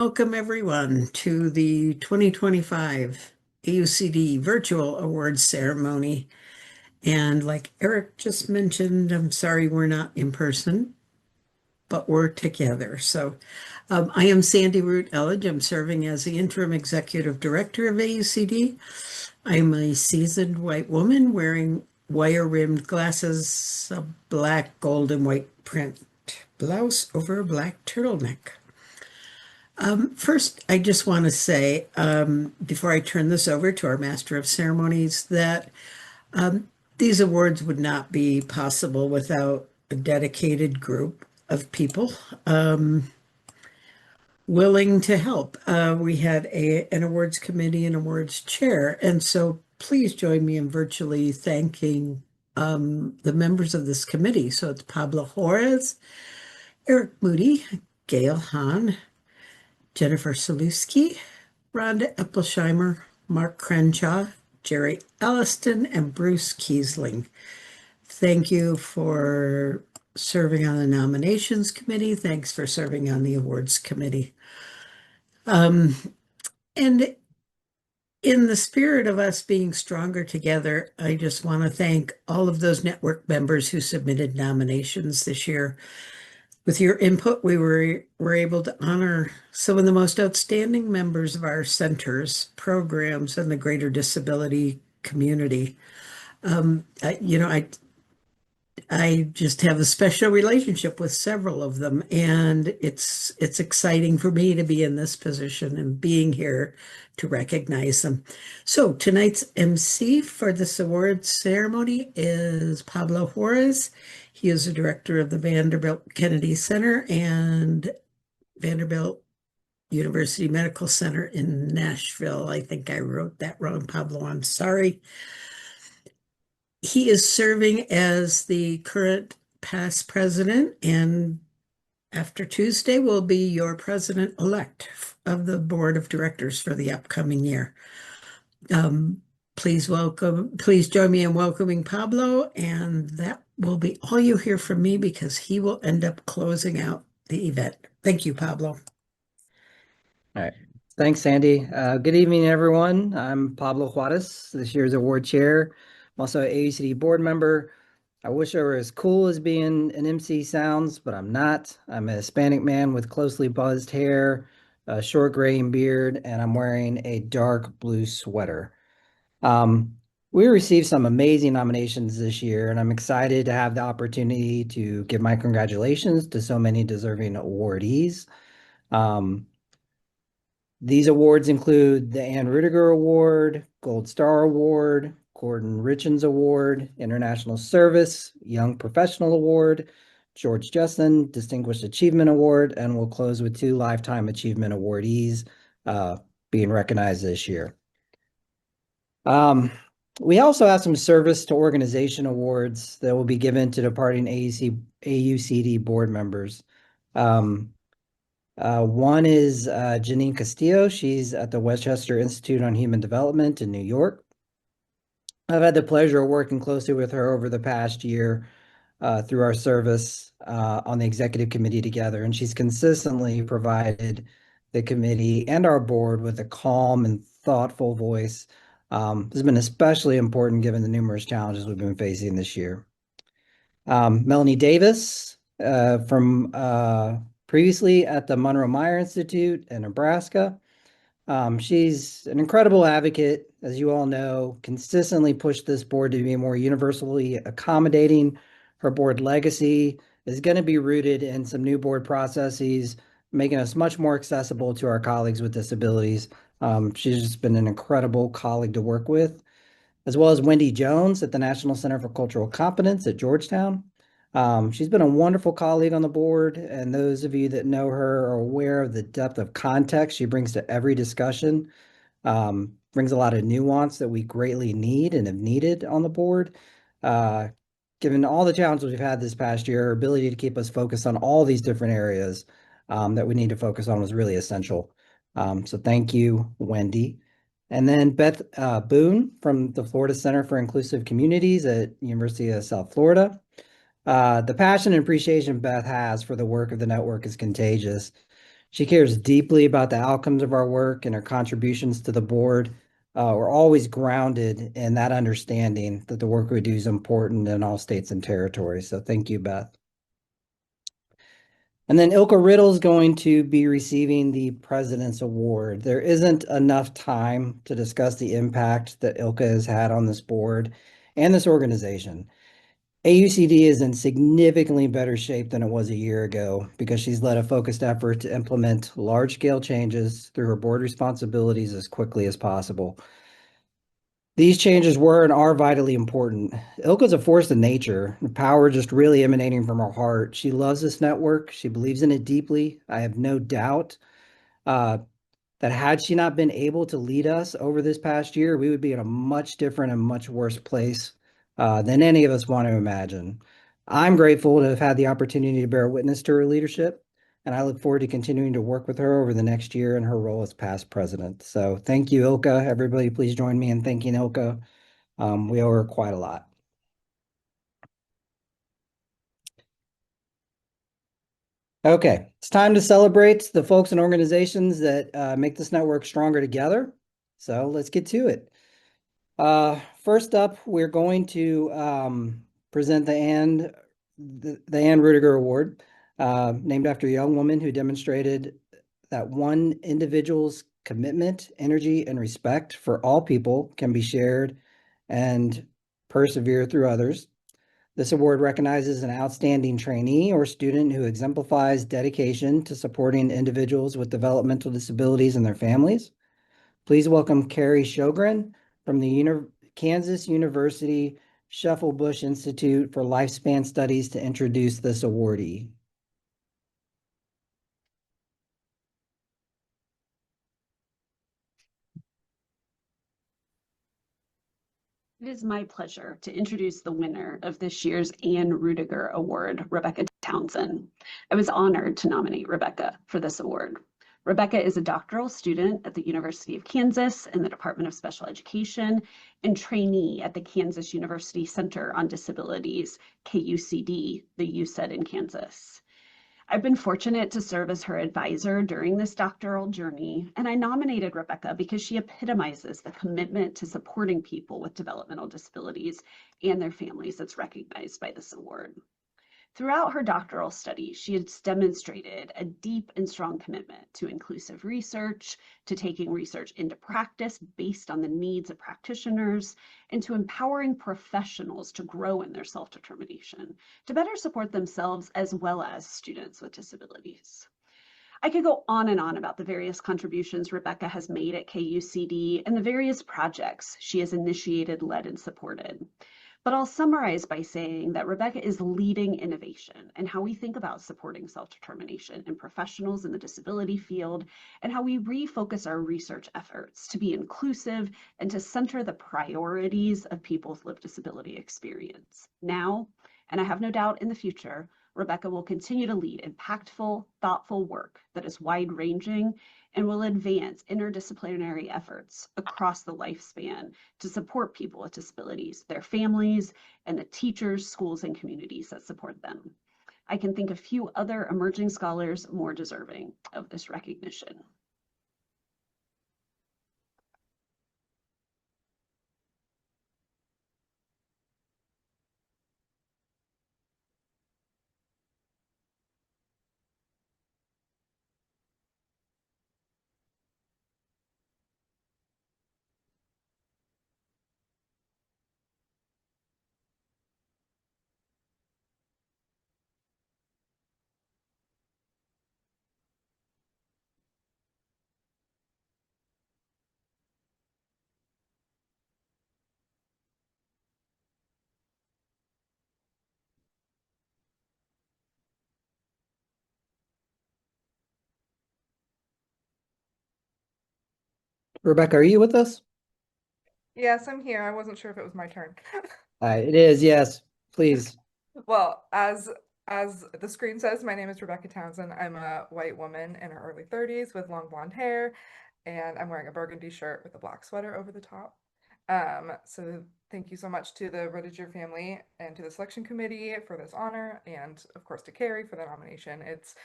Welcome, everyone, to the 2025 AUCD Virtual Awards Ceremony. And like Eric just mentioned, I'm sorry we're not in person, but we're together. I am Sandy Root Elledge. I'm serving as the Interim Executive Director of AUCD. I'm a seasoned white woman wearing wire-rimmed glasses, a black, gold, and white print blouse over a black turtleneck. First, I just want to say, before I turn this over to our Master of Ceremonies, that these awards would not be possible without a dedicated group of people willing to help. We had an awards committee and awards chair, and so please join me in virtually thanking the members of this committee. So it's Pablo Juarez, Eric Moody, Gail Hahn, Jennifer Saluski, Rhonda Eppelsheimer, Mark Crenshaw, Jerry Elliston, and Bruce Kiesling. Thank you for serving on the nominations committee. Thanks for serving on the awards committee. And in the spirit of us being stronger together, I just want to thank all of those network members who submitted nominations this year. With your input, we were able to honor some of the most outstanding members of our centers, programs, and the greater disability community. I just have a special relationship with several of them, and it's exciting for me to be in this position and being here to recognize them. So tonight's MC for this awards ceremony is Pablo Juarez. He is the director of the Vanderbilt Kennedy Center and Vanderbilt University Medical Center in Nashville. I think I wrote that wrong, Pablo. I'm sorry. He is serving as the current past president, and after Tuesday will be your president-elect of the board of directors for the upcoming year. Please join me in welcoming Pablo, and that will be all you hear from me because he will end up closing out the event. Thank you, Pablo. All right. Thanks, Sandy. Good evening, everyone. I'm Pablo Juarez, this year's award chair. I'm also an AUCD board member. I wish I were as cool as being an MC sounds, but I'm not. I'm a Hispanic man with closely buzzed hair, a short graying beard, and I'm wearing a dark blue sweater. We received some amazing nominations this year, and I'm excited to have the opportunity to give my congratulations to so many deserving awardees. These awards include the Anne Rudigier Award, Gold Star Award, Gordon Richins Award, International Service, Young Professional Award, George Jesien Distinguished Achievement Award, and we'll close with 2 Lifetime Achievement Awardees being recognized this year. We also have some service to organization awards that will be given to departing AUCD board members. One is Janine Castillo. She's at the Westchester Institute on Human Development in New York. I've had the pleasure of working closely with her over the past year through our service on the executive committee together, and she's consistently provided the committee and our board with a calm and thoughtful voice. This has been especially important given the numerous challenges we've been facing this year. Melanie Davis from previously at the Monroe Meyer Institute in Nebraska. She's an incredible advocate, as you all know, consistently pushed this board to be more universally accommodating. Her board legacy is going to be rooted in some new board processes, making us much more accessible to our colleagues with disabilities. She's just been an incredible colleague to work with, as well as Wendy Jones at the National Center for Cultural Competence at Georgetown. She's been a wonderful colleague on the board, and those of you that know her are aware of the depth of context she brings to every discussion. Brings a lot of nuance that we greatly need and have needed on the board. Given all the challenges we've had this past year, her ability to keep us focused on all these different areas that we need to focus on was really essential. So thank you, Wendy. And then Beth Boone from the Florida Center for Inclusive Communities at University of South Florida. The passion and appreciation Beth has for the work of the network is contagious. She cares deeply about the outcomes of our work, and her contributions to the board were always grounded in that understanding that the work we do is important in all states and territories. So thank you, Beth. And then Ilka Riddle is going to be receiving the President's Award. There isn't enough time to discuss the impact that Ilka has had on this board and this organization. AUCD is in significantly better shape than it was a year ago because she's led a focused effort to implement large-scale changes through her board responsibilities as quickly as possible. These changes were and are vitally important. Ilka's a force of nature, the power just really emanating from her heart. She loves this network. She believes in it deeply. I have no doubt uh, that had she not been able to lead us over this past year, we would be in a much different and much worse place than any of us want to imagine. I'm grateful to have had the opportunity to bear witness to her leadership, and I look forward to continuing to work with her over the next year in her role as past president. So thank you, Ilka. Everybody, please join me in thanking Ilka. We owe her quite a lot. Okay, it's time to celebrate the folks and organizations that make this network stronger together. So let's get to it. First up, we're going to present the Anne Rudigier Award, named after a young woman who demonstrated that one individual's commitment, energy, and respect for all people can be shared and persevere through others. This award recognizes an outstanding trainee or student who exemplifies dedication to supporting individuals with developmental disabilities and their families. Please welcome Carrie Sjogren from the Kansas University Shufflebush Institute for Lifespan Studies to introduce this awardee. It is my pleasure to introduce the winner of this year's Anne Rudigier Award, Rebecca Townsend. I was honored to nominate Rebecca for this award. Rebecca is a doctoral student at the University of Kansas in the Department of Special Education and trainee at the Kansas University Center on Disabilities, KUCD, the UCED in Kansas. I've been fortunate to serve as her advisor during this doctoral journey, and I nominated Rebecca because she epitomizes the commitment to supporting people with developmental disabilities and their families that's recognized by this award. Throughout her doctoral studies, she has demonstrated a deep and strong commitment to inclusive research, to taking research into practice based on the needs of practitioners, and to empowering professionals to grow in their self-determination, to better support themselves as well as students with disabilities. I could go on and on about the various contributions Rebecca has made at KUCD and the various projects she has initiated, led, and supported. But I'll summarize by saying that Rebecca is leading innovation in how we think about supporting self-determination in professionals in the disability field and how we refocus our research efforts to be inclusive and to center the priorities of people's lived disability experience. Now, and I have no doubt in the future, Rebecca will continue to lead impactful, thoughtful work that is wide-ranging and will advance interdisciplinary efforts across the lifespan to support people with disabilities, their families, and the teachers, schools, and communities that support them. I can think of few other emerging scholars more deserving of this recognition. Rebecca, are you with us? Yes, I'm here. I wasn't sure if it was my turn. It is, yes, please. Well, as the screen says, my name is Rebecca Townsend. I'm a white woman in her early 30s with long blonde hair, and I'm wearing a burgundy shirt with a black sweater over the top. So Thank you so much to the Rudigier family and to the selection committee for this honor, and of course to Carrie for the nomination. It's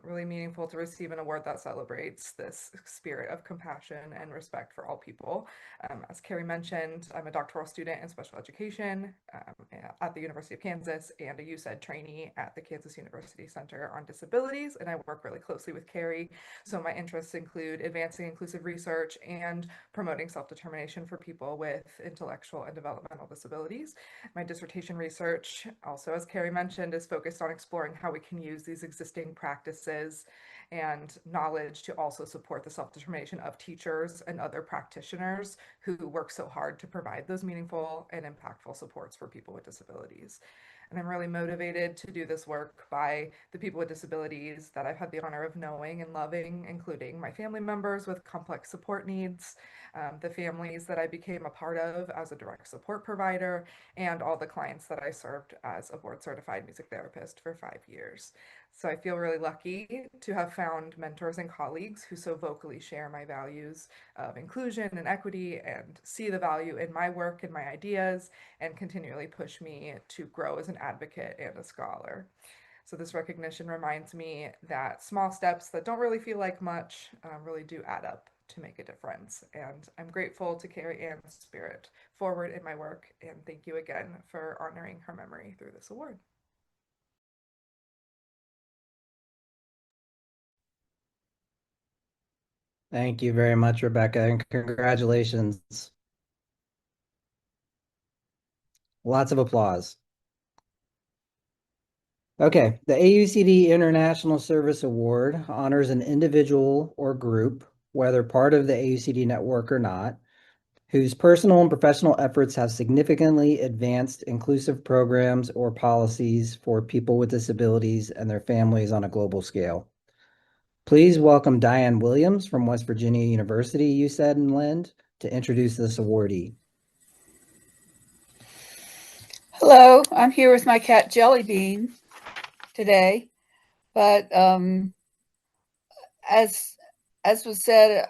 really meaningful to receive an award that celebrates this spirit of compassion and respect for all people. As Carrie mentioned, I'm a doctoral student in special education at the University of Kansas and a UCED trainee at the Kansas University Center on Disabilities, and I work really closely with Carrie. So my interests include advancing inclusive research and promoting self-determination for people with intellectual and developmental disabilities. My dissertation research, also as Carrie mentioned, is focused on exploring how we can use these existing practices and knowledge to also support the self-determination of teachers and other practitioners who work so hard to provide those meaningful and impactful supports for people with disabilities. And I'm really motivated to do this work by the people with disabilities that I've had the honor of knowing and loving, including my family members with complex support needs, the families that I became a part of as a direct support provider, and all the clients that I served as a board certified music therapist for 5 years. So I feel really lucky to have found mentors and colleagues who so vocally share my values of inclusion and equity and see the value in my work and my ideas and continually push me to grow as an advocate and a scholar. So this recognition reminds me that small steps that don't really feel like much really do add up to make a difference. And I'm grateful to carry Anne's spirit forward in my work. And thank you again for honoring her memory through this award. Thank you very much, Rebecca, and congratulations. Lots of applause. Okay, the AUCD International Service Award honors an individual or group, whether part of the AUCD network or not, whose personal and professional efforts have significantly advanced inclusive programs or policies for people with disabilities and their families on a global scale. Please welcome Diane Williams from West Virginia University, UCED and Lend, to introduce this awardee. Hello, I'm here with my cat Jelly Bean today, but as was said,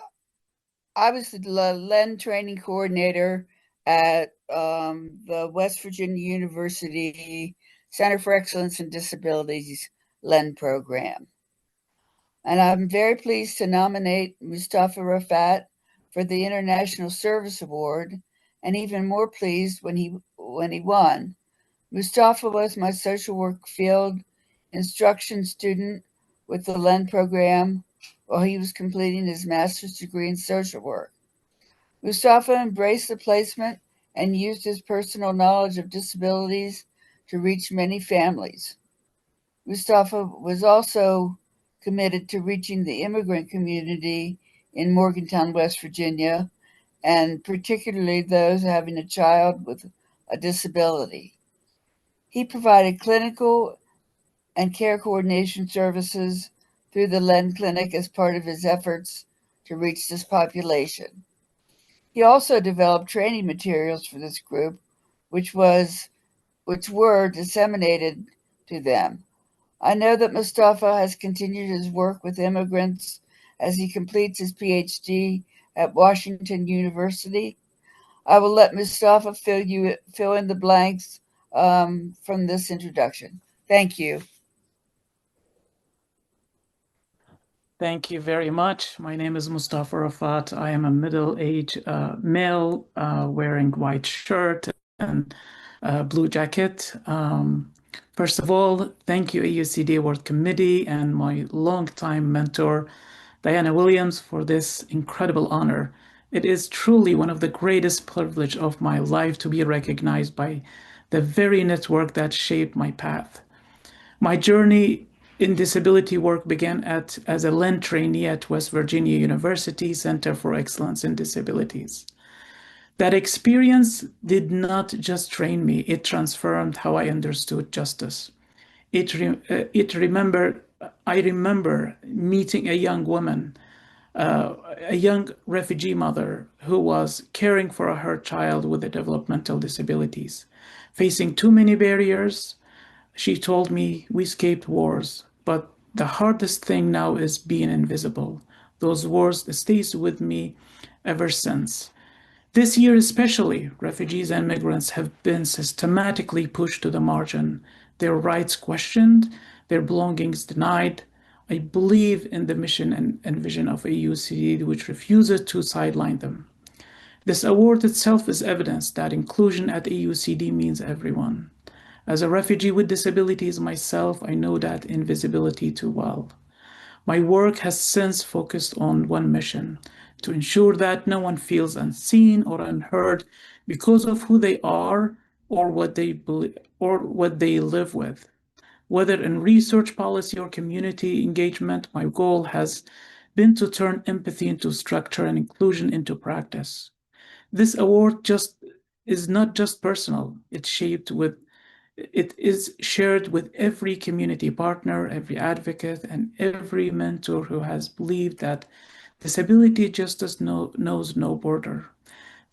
I was the Lend training coordinator at the West Virginia University Center for Excellence in Disabilities Lend program. And I'm very pleased to nominate Mustafa Rafat for the International Service Award, and even more pleased when he won. Mustafa was my social work field instruction student with the Lend program while he was completing his master's degree in social work. Mustafa embraced the placement and used his personal knowledge of disabilities to reach many families. Mustafa was also committed to reaching the immigrant community in Morgantown, West Virginia, and particularly those having a child with a disability. He provided clinical and care coordination services through the Lend Clinic as part of his efforts to reach this population. He also developed training materials for this group, which were disseminated to them. I know that Mustafa has continued his work with immigrants as he completes his PhD at Washington University. I will let Mustafa fill in the blanks from this introduction. Thank you. Thank you very much. My name is Mustafa Rafat. I am a middle-aged male wearing white shirt and blue jacket. First of all, thank you, AUCD Award Committee and my longtime mentor, Diana Williams, for this incredible honor. It is truly one of the greatest privilege of my life to be recognized by the very network that shaped my path. My journey in disability work began as a Lend trainee at West Virginia University Center for Excellence in Disabilities. That experience did not just train me, it transformed how I understood justice. I remember meeting a young woman, a young refugee mother who was caring for her child with developmental disabilities. Facing too many barriers, she told me, we escaped wars, but the hardest thing now is being invisible. Those words stays with me ever since. This year especially, refugees and migrants have been systematically pushed to the margin, their rights questioned, their belongings denied. I believe in the mission and vision of AUCD, which refuses to sideline them. This award itself is evidence that inclusion at AUCD means everyone. As a refugee with disabilities myself, I know that invisibility too well. My work has since focused on one mission: to ensure that no one feels unseen or unheard because of who they are or what they believe or what they live with. Whether in research, policy, or community engagement, my goal has been to turn empathy into structure and inclusion into practice. This award is not just personal. It is shared with every community partner, every advocate, and every mentor who has believed that disability justice knows no border.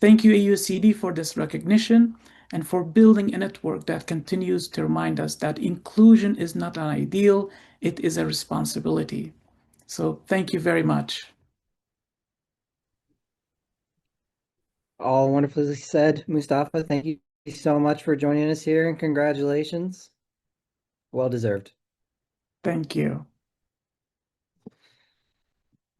Thank you, AUCD, for this recognition and for building a network that continues to remind us that inclusion is not an ideal, it is a responsibility. So thank you very much. All wonderfully said, Mustafa. Thank you so much for joining us here, and congratulations. Well deserved. Thank you.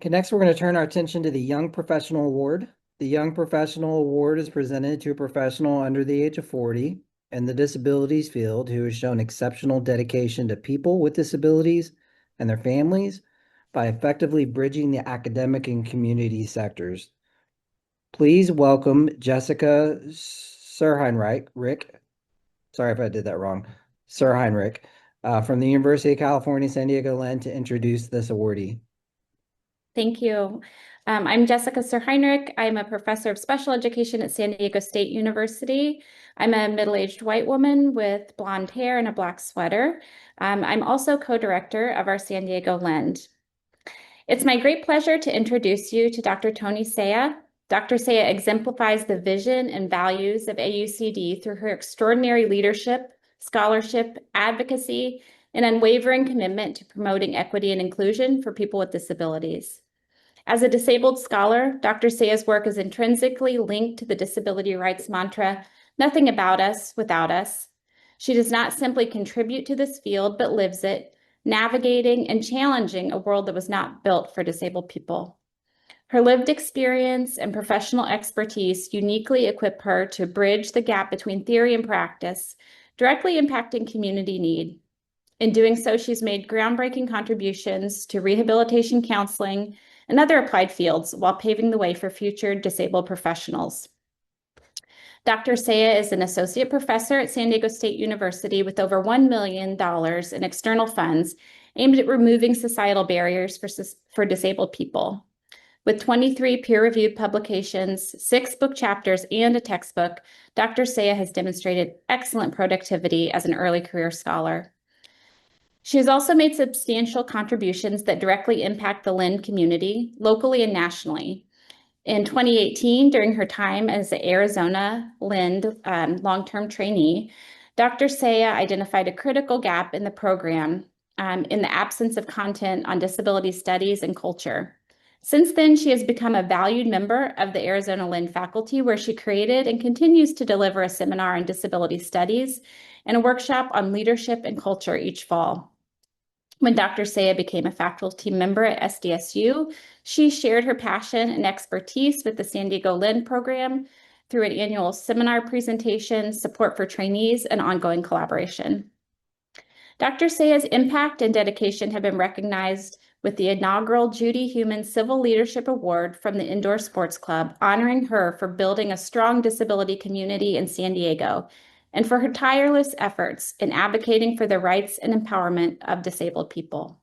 Okay, next we're going to turn our attention to the Young Professional Award. The Young Professional Award is presented to a professional under the age of 40 in the disabilities field who has shown exceptional dedication to people with disabilities and their families by effectively bridging the academic and community sectors. Please welcome Jessica Sirheinrich. Sorry if I did that wrong. Sirheinrich from the University of California, San Diego, Len, to introduce this awardee. Thank you. I'm Jessica Sirheinrich. I'm a professor of special education at San Diego State University. I'm a middle-aged white woman with blonde hair and a black sweater. I'm also co-director of our San Diego Lend. It's my great pleasure to introduce you to Dr. Tony Saya. Dr. Saya exemplifies the vision and values of AUCD through her extraordinary leadership, scholarship, advocacy, and unwavering commitment to promoting equity and inclusion for people with disabilities. As a disabled scholar, Dr. Saya's work is intrinsically linked to the disability rights mantra, "Nothing about us without us." She does not simply contribute to this field, but lives it, navigating and challenging a world that was not built for disabled people. Her lived experience and professional expertise uniquely equip her to bridge the gap between theory and practice, directly impacting community need. In doing so, she's made groundbreaking contributions to rehabilitation counseling and other applied fields while paving the way for future disabled professionals. Dr. Saya is an associate professor at San Diego State University with over $1 million in external funds aimed at removing societal barriers for disabled people. With 23 peer-reviewed publications, 6 book chapters, and a textbook, Dr. Saya has demonstrated excellent productivity as an early career scholar. She has also made substantial contributions that directly impact the Lend community, locally and nationally. In 2018, during her time as the Arizona Lend long-term trainee, Dr. Saya identified a critical gap in the program in the absence of content on disability studies and culture. Since then, she has become a valued member of the Arizona Lend faculty, where she created and continues to deliver a seminar on disability studies and a workshop on leadership and culture each fall. When Dr. Saya became a faculty member at SDSU, she shared her passion and expertise with the San Diego Lend program through an annual seminar presentation, support for trainees, and ongoing collaboration. Dr. Saya's impact and dedication have been recognized with the inaugural Judy Heumann Civil Leadership Award from the Indoor Sports Club, honoring her for building a strong disability community in San Diego and for her tireless efforts in advocating for the rights and empowerment of disabled people.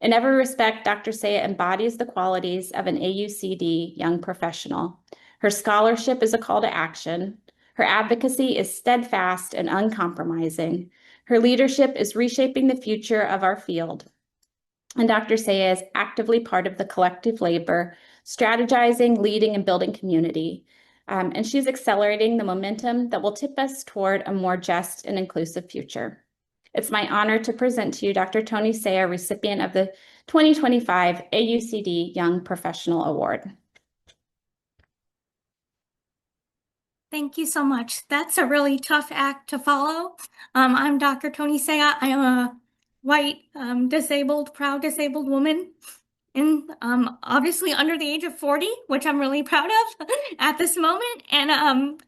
In every respect, Dr. Saya embodies the qualities of an AUCD young professional. Her scholarship is a call to action. Her advocacy is steadfast and uncompromising. Her leadership is reshaping the future of our field. And Dr. Saya is actively part of the collective labor, strategizing, leading, and building community. And she's accelerating the momentum that will tip us toward a more just and inclusive future. It's my honor to present to you Dr. Tony Saya, recipient of the 2025 AUCD Young Professional Award. Thank you so much. That's a really tough act to follow. I'm Dr. Tony Saya. I am a white, disabled, proud disabled woman, and obviously under the age of 40, which I'm really proud of at this moment. And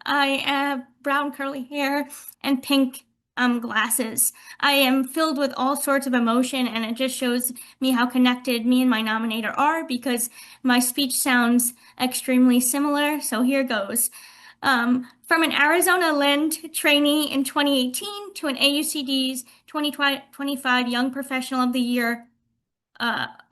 I have brown curly hair and pink glasses. I am filled with all sorts of emotion, and it just shows me how connected me and my nominator are because my speech sounds extremely similar. So here goes. From an Arizona Lend trainee in 2018 to an AUCD's 2025 Young Professional of the Year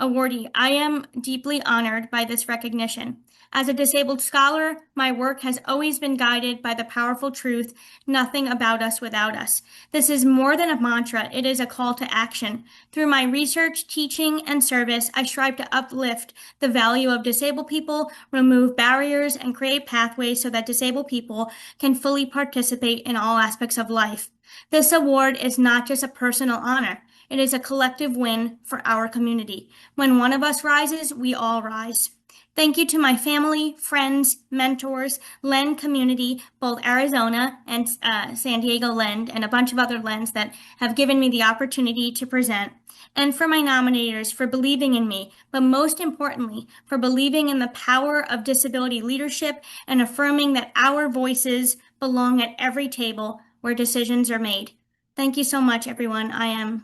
awardee, I am deeply honored by this recognition. As a disabled scholar, my work has always been guided by the powerful truth, nothing about us without us. This is more than a mantra, it is a call to action. Through my research, teaching, and service, I strive to uplift the value of disabled people, remove barriers, and create pathways so that disabled people can fully participate in all aspects of life. This award is not just a personal honor. It is a collective win for our community. When one of us rises, we all rise. Thank you to my family, friends, mentors, Lend community, both Arizona and San Diego Lend, and a bunch of other Lends that have given me the opportunity to present. And for my nominators for believing in me, but most importantly, for believing in the power of disability leadership and affirming that our voices belong at every table where decisions are made. Thank you so much, everyone. I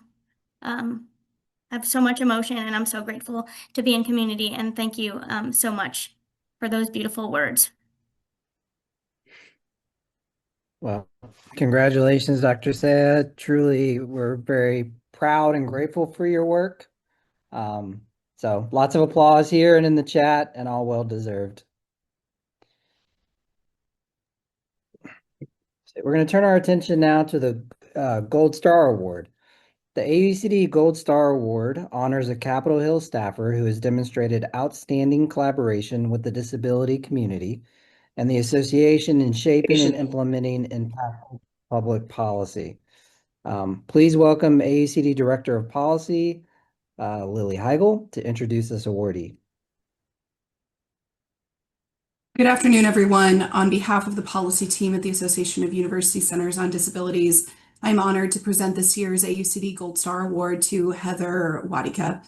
have so much emotion, and I'm so grateful to be in community. And thank you so much for those beautiful words. Well, congratulations, Dr. Saya. Truly, we're very proud and grateful for your work. So lots of applause here and in the chat, and all well deserved. We're going to turn our attention now to the Gold Star Award. The AUCD Gold Star Award honors a Capitol Hill staffer who has demonstrated outstanding collaboration with the disability community and the association in shaping and implementing impactful public policy. Please welcome AUCD Director of Policy, Lily Heigl, to introduce this awardee. Good afternoon, everyone. On behalf of the policy team at the Association of University Centers on Disabilities, I'm honored to present this year's AUCD Gold Star Award to Heather Wadika,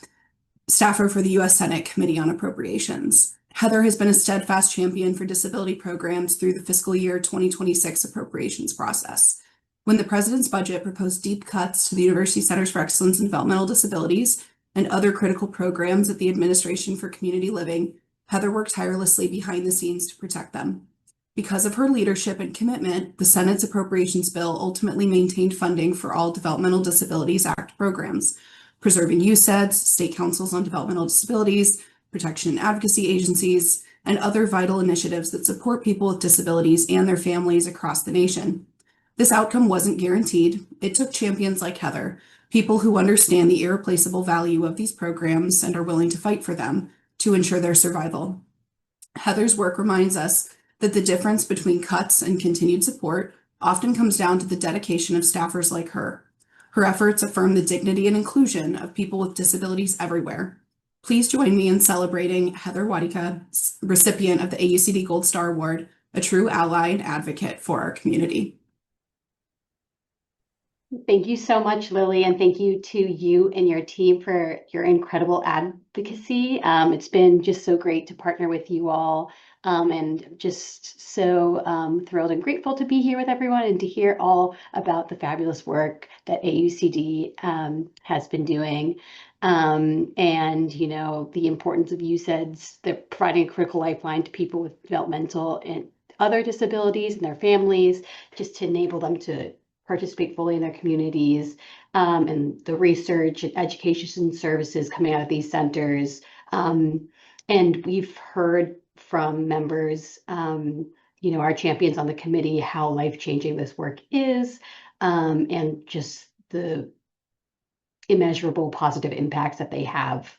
staffer for the U.S. Senate Committee on Appropriations. Heather has been a steadfast champion for disability programs through the fiscal year 2026 appropriations process. When the president's budget proposed deep cuts to the University Centers for Excellence in Developmental Disabilities and other critical programs at the Administration for Community Living, Heather worked tirelessly behind the scenes to protect them. Because of her leadership and commitment, the Senate's appropriations bill ultimately maintained funding for all Developmental Disabilities Act programs, preserving UCEDs, state councils on developmental disabilities, protection and advocacy agencies, and other vital initiatives that support people with disabilities and their families across the nation. This outcome wasn't guaranteed. It took champions like Heather, people who understand the irreplaceable value of these programs and are willing to fight for them, to ensure their survival. Heather's work reminds us that the difference between cuts and continued support often comes down to the dedication of staffers like her. Her efforts affirm the dignity and inclusion of people with disabilities everywhere. Please join me in celebrating Heather Wadika, recipient of the AUCD Gold Star Award, a true ally and advocate for our community. Thank you so much, Lily, and thank you to you and your team for your incredible advocacy. It's been just so great to partner with you all, and just so thrilled and grateful to be here with everyone and to hear all about the fabulous work that AUCD has been doing. And, you know, the importance of UCEDs, they're providing a critical lifeline to people with developmental and other disabilities and their families, just to enable them to participate fully in their communities, and the research and education services coming out of these centers. And we've heard from members, you know, our champions on the committee, how life-changing this work is, and just the immeasurable positive impacts that they have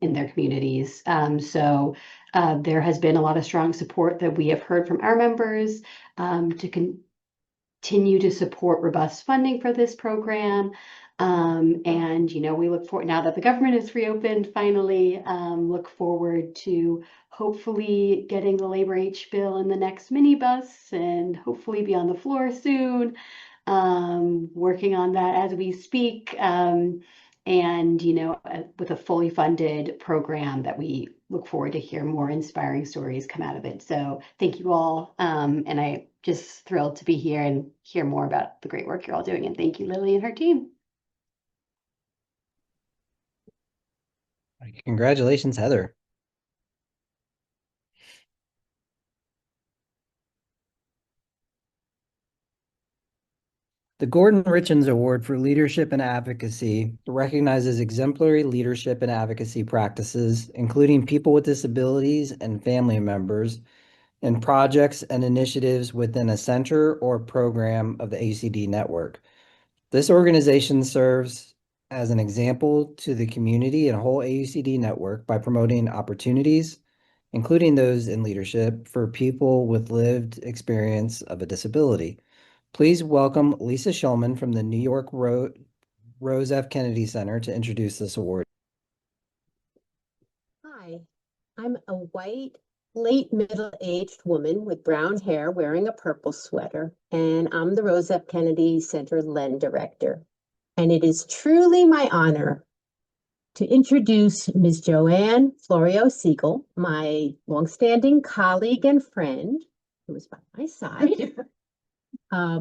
in their communities. So there has been a lot of strong support that we have heard from our members to continue to support robust funding for this program. And, you know, we look forward, now that the government is reopened, finally, look forward to hopefully getting the Labor H bill in the next minibus and hopefully be on the floor soon. Working on that as we speak. And, you know, with a fully funded program that we look forward to hear more inspiring stories come out of it. So thank you all. And I just thrilled to be here and hear more about the great work you're all doing. And thank you, Lily and her team. Congratulations, Heather. The Gordon Richins Award for Leadership and Advocacy recognizes exemplary leadership and advocacy practices, including people with disabilities and family members, in projects and initiatives within a center or program of the AUCD network. This organization serves as an example to the community and whole AUCD network by promoting opportunities, including those in leadership, for people with lived experience of a disability. Please welcome Lisa Shulman from the New York Rose F. Kennedy Center to introduce this award. Hi, I'm a white, late middle-aged woman with brown hair wearing a purple sweater, and I'm the Rose F. Kennedy Center LEND Director. And it is truly my honor to introduce Ms. Joanne Florio-Siegel, my longstanding colleague and friend, who is by my side.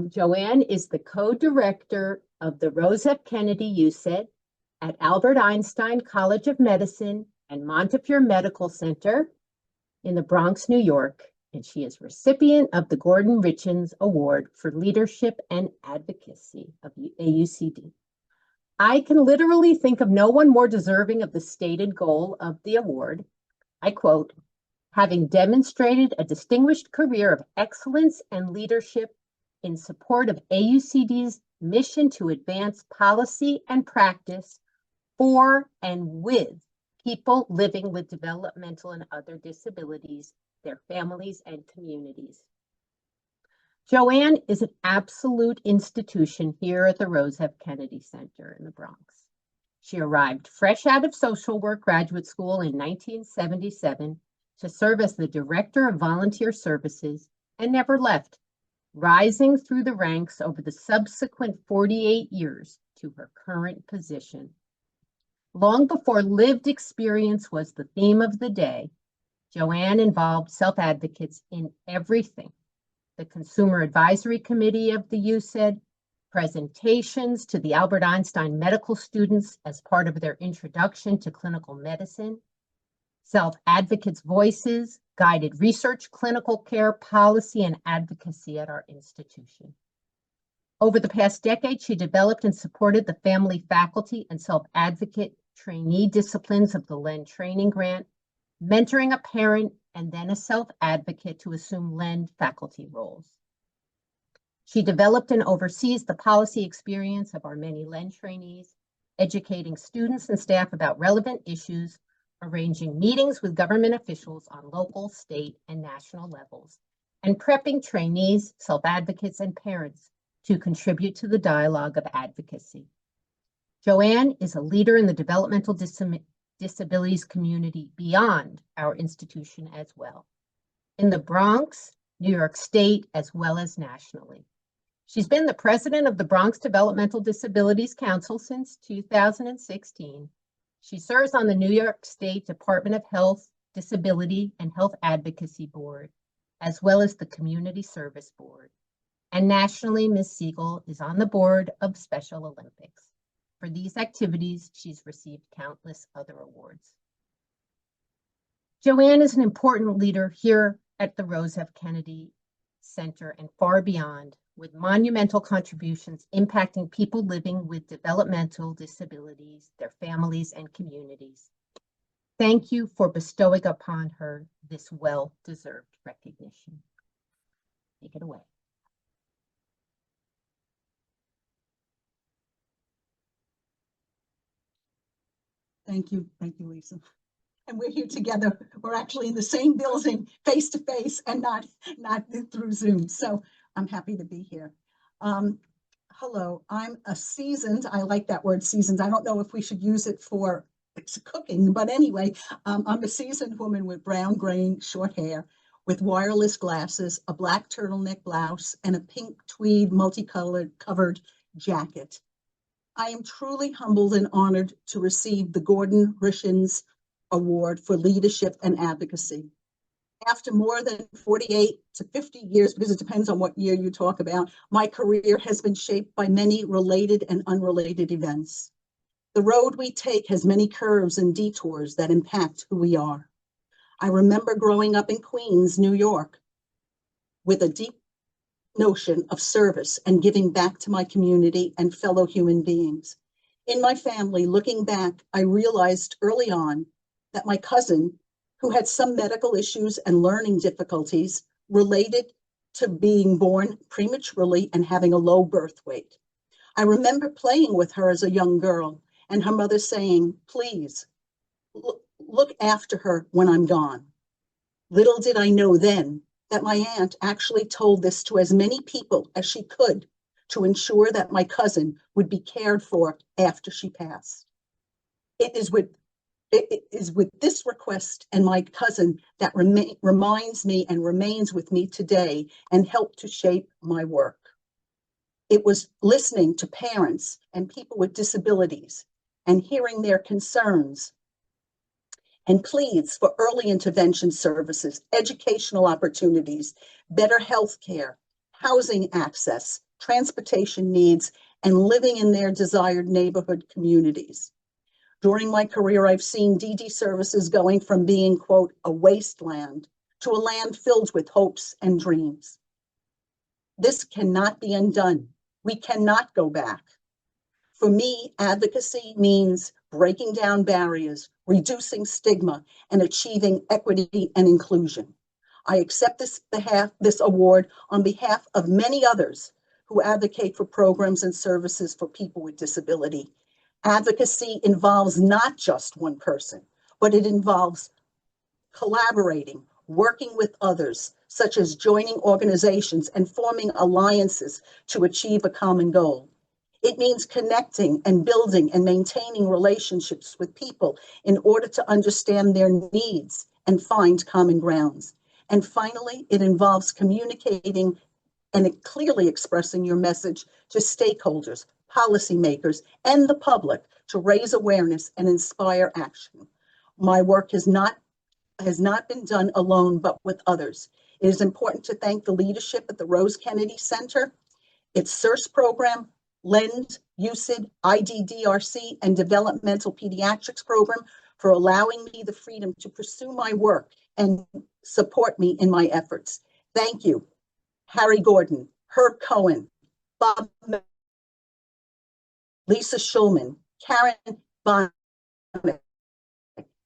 Joanne is the co-director of the Rose F. Kennedy AUCD at Albert Einstein College of Medicine and Montefiore Medical Center in the Bronx, New York, and she is recipient of the Gordon Richins Award for Leadership and Advocacy of AUCD. I can literally think of no one more deserving of the stated goal of the award. I quote, having demonstrated a distinguished career of excellence and leadership in support of AUCD's mission to advance policy and practice for and with people living with developmental and other disabilities, their families and communities. Joanne is an absolute institution here at the Rose F. Kennedy Center in the Bronx. She arrived fresh out of social work graduate school in 1977 to serve as the Director of Volunteer Services and never left, rising through the ranks over the subsequent 48 years to her current position. Long before lived experience was the theme of the day, Joanne involved self-advocates in everything: the Consumer Advisory Committee of the AUCD, presentations to the Albert Einstein medical students as part of their introduction to clinical medicine, self-advocates' voices, guided research, clinical care, policy, and advocacy at our institution. Over the past decade, she developed and supported the family, faculty, and self-advocate trainee disciplines of the LEND training grant, mentoring a parent and then a self-advocate to assume LEND faculty roles. She developed and oversees the policy experience of our many LEND trainees, educating students and staff about relevant issues, arranging meetings with government officials on local, state, and national levels, and prepping trainees, self-advocates, and parents to contribute to the dialogue of advocacy. Joanne is a leader in the developmental disabilities community beyond our institution as well, in the Bronx, New York State, as well as nationally. She's been the president of the Bronx Developmental Disabilities Council since 2016. She serves on the New York State Department of Health, Disability, and Health Advocacy Board, as well as the Community Service Board. And nationally, Ms. Siegel is on the board of Special Olympics. For these activities, she's received countless other awards. Joanne is an important leader here at the Rose F. Kennedy Center and far beyond, with monumental contributions impacting people living with developmental disabilities, their families, and communities. Thank you for bestowing upon her this well-deserved recognition. Take it away. Thank you, Lisa. And we're here together. We're actually in the same building, face to face, and not through Zoom. So I'm happy to be here. Hello, I'm a seasoned, I like that word seasoned. I don't know if we should use it for cooking, but anyway, I'm a seasoned woman with brown grain, short hair, with wireless glasses, a black turtleneck blouse, and a pink tweed multicolored covered jacket. I am truly humbled and honored to receive the Gordon Richins Award for Leadership and Advocacy. After more than 48 to 50 years, because it depends on what year you talk about, my career has been shaped by many related and unrelated events. The road we take has many curves and detours that impact who we are. I remember growing up in Queens, New York, with a deep notion of service and giving back to my community and fellow human beings. In my family, looking back, I realized early on that my cousin, who had some medical issues and learning difficulties related to being born prematurely and having a low birth weight. I remember playing with her as a young girl and her mother saying, please, look after her when I'm gone. Little did I know then that my aunt actually told this to as many people as she could to ensure that my cousin would be cared for after she passed. It is with this request and my cousin that reminds me and remains with me today and helped to shape my work. It was listening to parents and people with disabilities and hearing their concerns and pleads for early intervention services, educational opportunities, better health care, housing access, transportation needs, and living in their desired neighborhood communities. During my career, I've seen DD services going from being, quote, a wasteland to a land filled with hopes and dreams. This cannot be undone. We cannot go back. For me, advocacy means breaking down barriers, reducing stigma, and achieving equity and inclusion. I accept this award on behalf of many others who advocate for programs and services for people with disability. Advocacy involves not just one person, but it involves collaborating, working with others, such as joining organizations and forming alliances to achieve a common goal. It means connecting and building and maintaining relationships with people in order to understand their needs and find common grounds. And finally, it involves communicating and clearly expressing your message to stakeholders, policymakers, and the public to raise awareness and inspire action. My work has not been done alone, but with others. It is important to thank the leadership at the Rose Kennedy Center, its CERS program, LEND, UCID, IDDRC, and Developmental Pediatrics program for allowing me the freedom to pursue my work and support me in my efforts. Thank you. Harry Gordon, Herb Cohen, Bob, Lisa Schulman, Karen Bonnet,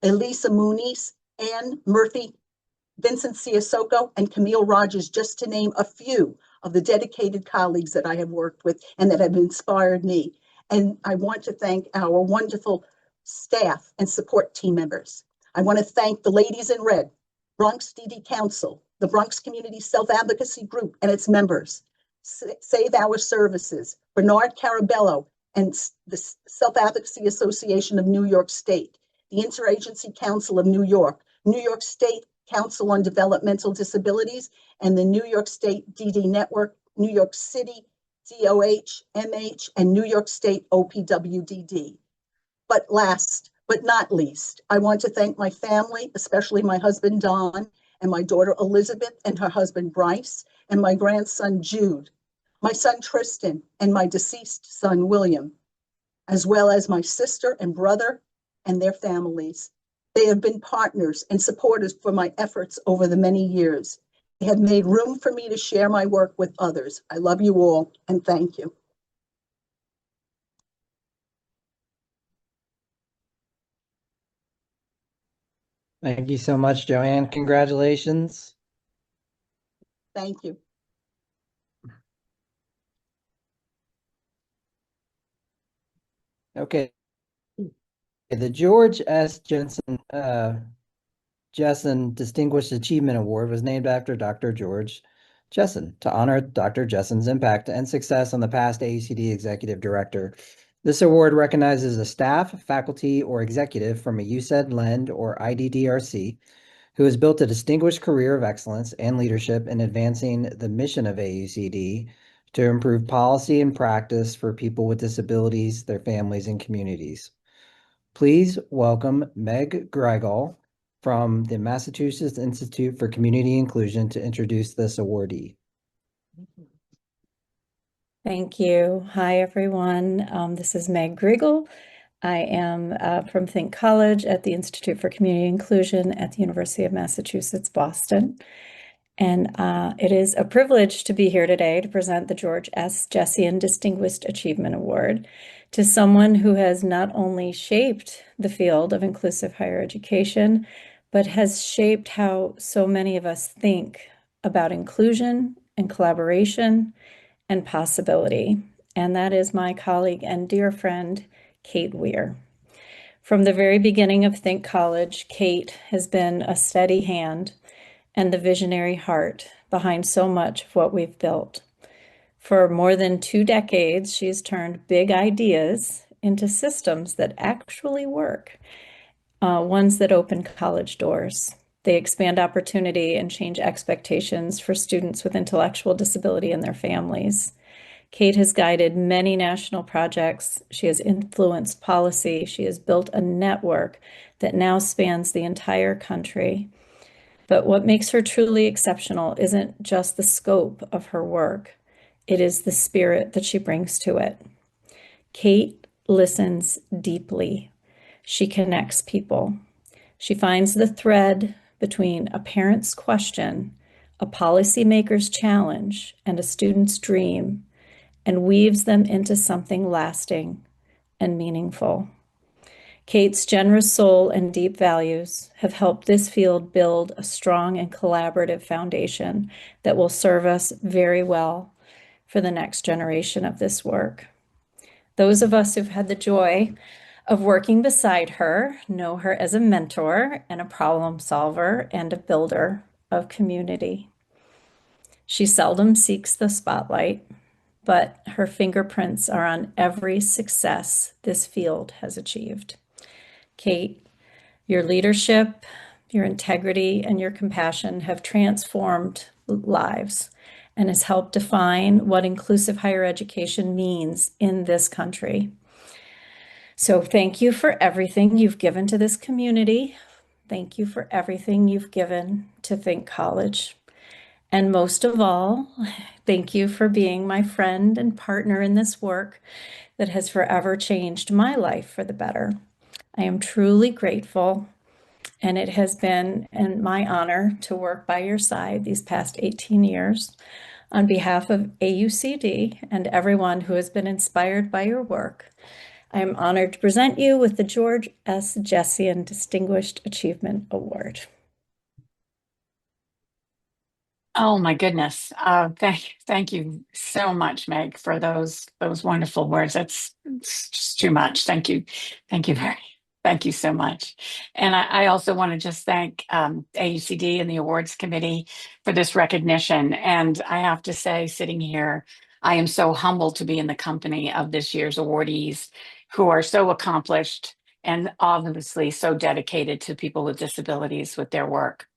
Elisa Muniz, Anne Murphy, Vincent Ciasoko, and Camille Rogers, just to name a few of the dedicated colleagues that I have worked with and that have inspired me. And I want to thank our wonderful staff and support team members. I want to thank the ladies in red, Bronx DD Council, the Bronx Community Self-Advocacy Group and its members, Save Our Services, Bernard Carabello, and the Self-Advocacy Association of New York State, the Interagency Council of New York, New York State Council on Developmental Disabilities, and the New York State DD Network, New York City DOH, MH, and New York State OPWDD. But last but not least, I want to thank my family, especially my husband, Don, and my daughter, Elizabeth, and her husband, Bryce, and my grandson, Jude, my son, Tristan, and my deceased son, William, as well as my sister and brother and their families. They have been partners and supporters for my efforts over the many years. They have made room for me to share my work with others. I love you all, and thank you. Thank you so much, Joanne. Congratulations. Thank you. Okay. The George S. Jesien Distinguished Achievement Award was named after Dr. George Jesien, to honor Dr. Jesien's impact and success on the past AUCD Executive Director. This award recognizes a staff, faculty, or executive from a UCED, LEND, or IDDRC who has built a distinguished career of excellence and leadership in advancing the mission of AUCD to improve policy and practice for people with disabilities, their families, and communities. Please welcome Meg Greigel from the Massachusetts Institute for Community Inclusion to introduce this awardee. Thank you. Hi, everyone. This is Meg Greigel. I am from Think College at the Institute for Community Inclusion at the University of Massachusetts, Boston. And it is a privilege to be here today to present the George S. Jesien Distinguished Achievement Award to someone who has not only shaped the field of inclusive higher education, but has shaped how so many of us think about inclusion and collaboration and possibility. And that is my colleague and dear friend, Kate Weir. From the very beginning of Think College, Kate has been a steady hand and the visionary heart behind so much of what we've built. For more than 2 decades, she's turned big ideas into systems that actually work, ones that open college doors. They expand opportunity and change expectations for students with intellectual disability and their families. Kate has guided many national projects. She has influenced policy. She has built a network that now spans the entire country. But what makes her truly exceptional isn't just the scope of her work. It is the spirit that she brings to it. Kate listens deeply. She connects people. She finds the thread between a parent's question, a policymaker's challenge, and a student's dream, and weaves them into something lasting and meaningful. Kate's generous soul and deep values have helped this field build a strong and collaborative foundation that will serve us very well for the next generation of this work. Those of us who've had the joy of working beside her know her as a mentor and a problem solver and a builder of community. She seldom seeks the spotlight, but her fingerprints are on every success this field has achieved. Kate, your leadership, your integrity, and your compassion have transformed lives and has helped define what inclusive higher education means in this country. So thank you for everything you've given to this community. Thank you for everything you've given to Think College. And most of all, thank you for being my friend and partner in this work that has forever changed my life for the better. I am truly grateful, and it has been my honor to work by your side these past 18 years. On behalf of AUCD and everyone who has been inspired by your work, I am honored to present you with the George S. Jesien Distinguished Achievement Award. Oh my goodness. Thank you so much, Meg, for those wonderful words. It's just too much. Thank you. Thank you so much. And I also want to just thank AUCD and the awards committee for this recognition. And I have to say, sitting here, I am so humbled to be in the company of this year's awardees who are so accomplished and obviously so dedicated to people with disabilities with their work.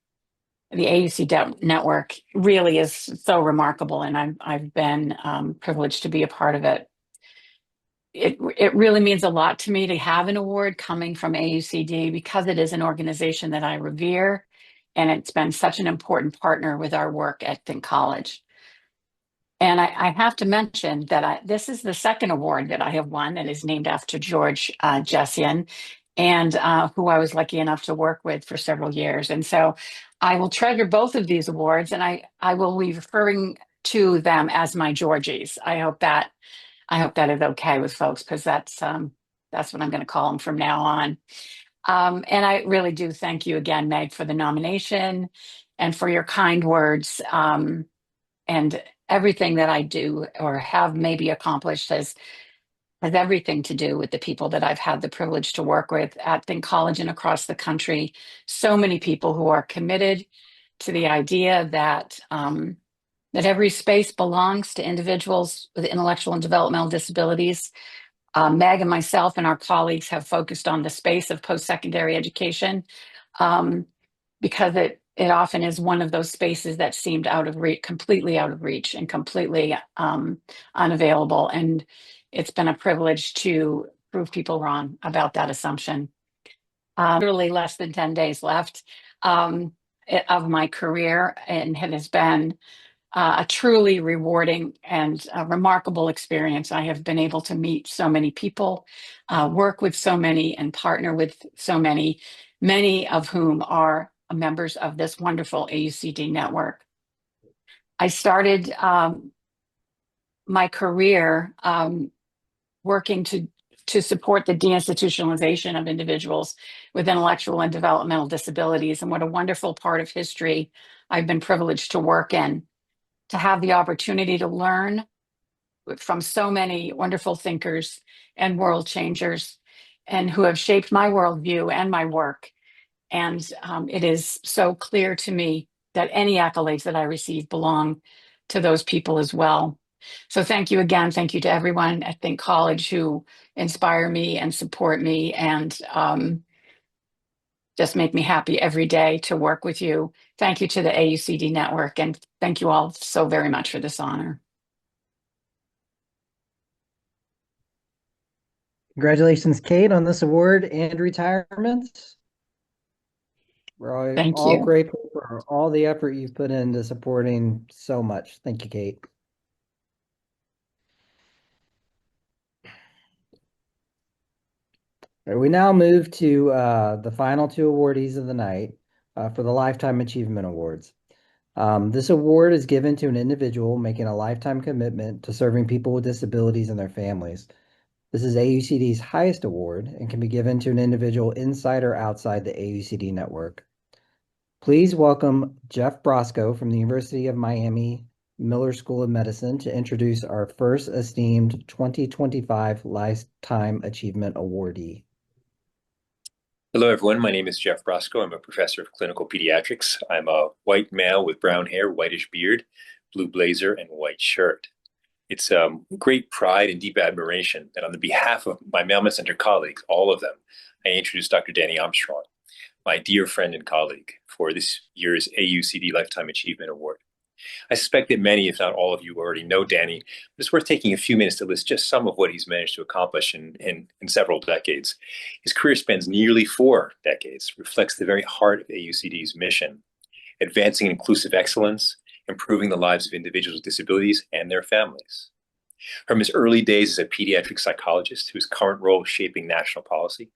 The AUC network really is so remarkable, and I've been privileged to be a part of it. It really means a lot to me to have an award coming from AUCD because it is an organization that I revere, and it's been such an important partner with our work at Think College. And I have to mention that this is the second award that I have won that is named after George Jesien, and who I was lucky enough to work with for several years. And so I will treasure both of these awards, and I will be referring to them as my Georgies. I hope that is okay with folks, because that's what I'm going to call them from now on. And I really do thank you again, Meg, for the nomination and for your kind words. And everything that I do or have maybe accomplished has everything to do with the people that I've had the privilege to work with at Think College and across the country. So many people who are committed to the idea that that every space belongs to individuals with intellectual and developmental disabilities. Meg and myself and our colleagues have focused on the space of post-secondary education because it often is one of those spaces that seemed out of reach, completely out of reach and completely unavailable. And it's been a privilege to prove people wrong about that assumption. Literally less than 10 days left of my career, and it has been a truly rewarding and remarkable experience. I have been able to meet so many people, work with so many, and partner with so many, many of whom are members of this wonderful AUCD network. I started my career working to support the deinstitutionalization of individuals with intellectual and developmental disabilities. And what a wonderful part of history I've been privileged to work in, to have the opportunity to learn from so many wonderful thinkers and world changers, and who have shaped my worldview and my work. And it is so clear to me that any accolades that I receive belong to those people as well. So thank you again. Thank you to everyone at Think College who inspire me and support me and just make me happy every day to work with you. Thank you to the AUCD network, and thank you all so very much for this honor. Congratulations, Kate, on this award and retirement. We're Thank all you. grateful for all the effort you've put into supporting so much. Thank you, Kate. All right, we now move to the final two awardees of the night for the Lifetime Achievement Awards. This award is given to an individual making a lifetime commitment to serving people with disabilities and their families. This is AUCD's highest award and can be given to an individual inside or outside the AUCD network. Please welcome Jeff Brosco from the University of Miami Miller School of Medicine to introduce our first esteemed 2025 Lifetime Achievement Awardee. Hello, everyone. My name is Jeff Brosco. I'm a professor of clinical pediatrics. I'm a white male with brown hair, whitish beard, blue blazer, and white shirt. It's great pride and deep admiration that on the behalf of my Mailman Center colleagues, all of them, I introduce Dr. Danny Armstrong, my dear friend and colleague, for this year's AUCD Lifetime Achievement Award. I suspect that many, if not all of you, already know Danny, but it's worth taking a few minutes to list just some of what he's managed to accomplish in several decades. His career spans nearly 4 decades, reflects the very heart of AUCD's mission, advancing inclusive excellence, improving the lives of individuals with disabilities and their families. From his early days as a pediatric psychologist to his current role shaping national policy,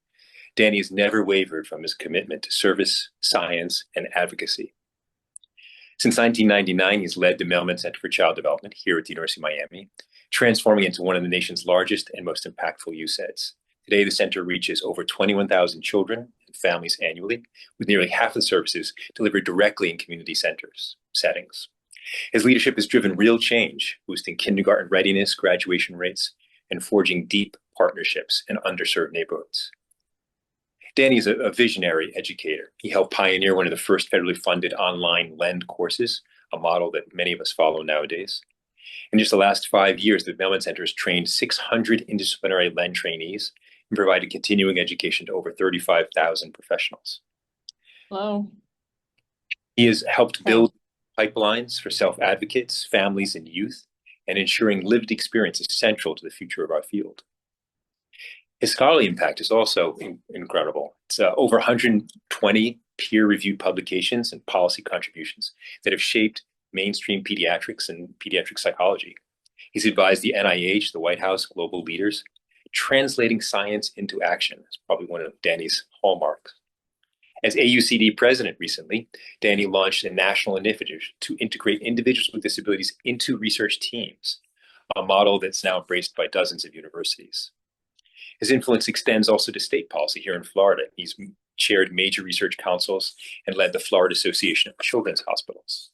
Danny has never wavered from his commitment to service, science, and advocacy. Since 1999, he's led the Mailman Center for Child Development here at the University of Miami, transforming into one of the nation's largest and most impactful UCEDs. Today, the center reaches over 21,000 children and families annually, with nearly half the services delivered directly in community settings. His leadership has driven real change, boosting kindergarten readiness, graduation rates, and forging deep partnerships in underserved neighborhoods. Danny is a visionary educator. He helped pioneer one of the first federally funded online LEND courses, a model that many of us follow nowadays. In just the last 5 years, the Mailman Center has trained 600 interdisciplinary LEND trainees and provided continuing education to over 35,000 professionals. Hello. He has helped build pipelines for self-advocates, families, and youth, and ensuring lived experience is central to the future of our field. His scholarly impact is also incredible. It's over 120 peer-reviewed publications and policy contributions that have shaped mainstream pediatrics and pediatric psychology. He's advised the NIH, the White House, global leaders, translating science into action. It's probably one of Danny's hallmarks. As AUCD president recently, Danny launched a national initiative to integrate individuals with disabilities into research teams, a model that's now embraced by dozens of universities. His influence extends also to state policy here in Florida. He's chaired major research councils and led the Florida Association of Children's Hospitals.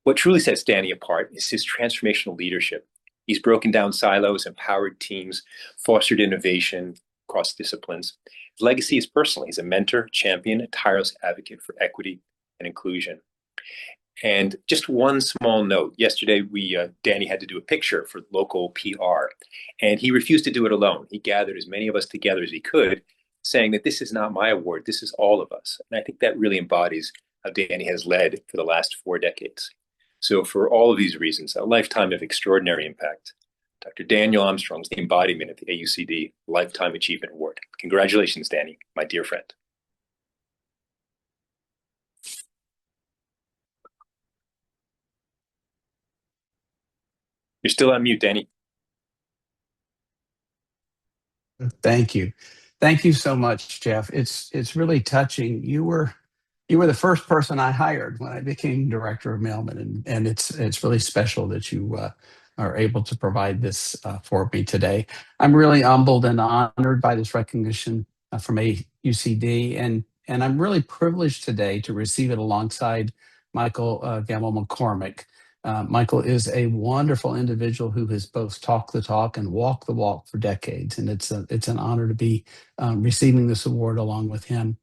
What truly sets Danny apart is his transformational leadership. He's broken down silos, empowered teams, fostered innovation across disciplines. His legacy is personal. He's a mentor, champion, a tireless advocate for equity and inclusion. And just one small note. Yesterday, Danny had to do a picture for local PR, and he refused to do it alone. He gathered as many of us together as he could, saying that this is not my award, this is all of us. And I think that really embodies how Danny has led for the last 4 decades. So for all of these reasons, a lifetime of extraordinary impact. Dr. Daniel Armstrong's the embodiment of the AUCD Lifetime Achievement Award. Congratulations, Danny, my dear friend. You're still on mute, Danny. Thank you. Thank you so much, Jeff. It's really touching. You were the first person I hired when I became director of mailman, and it's really special that you are able to provide this for me today. I'm really humbled and honored by this recognition from AUCD, and I'm really privileged today to receive it alongside Michael Gavel McCormick. Michael is a wonderful individual who has both talked the talk and walked the walk for decades, and it's an honor to be receiving this award along with him.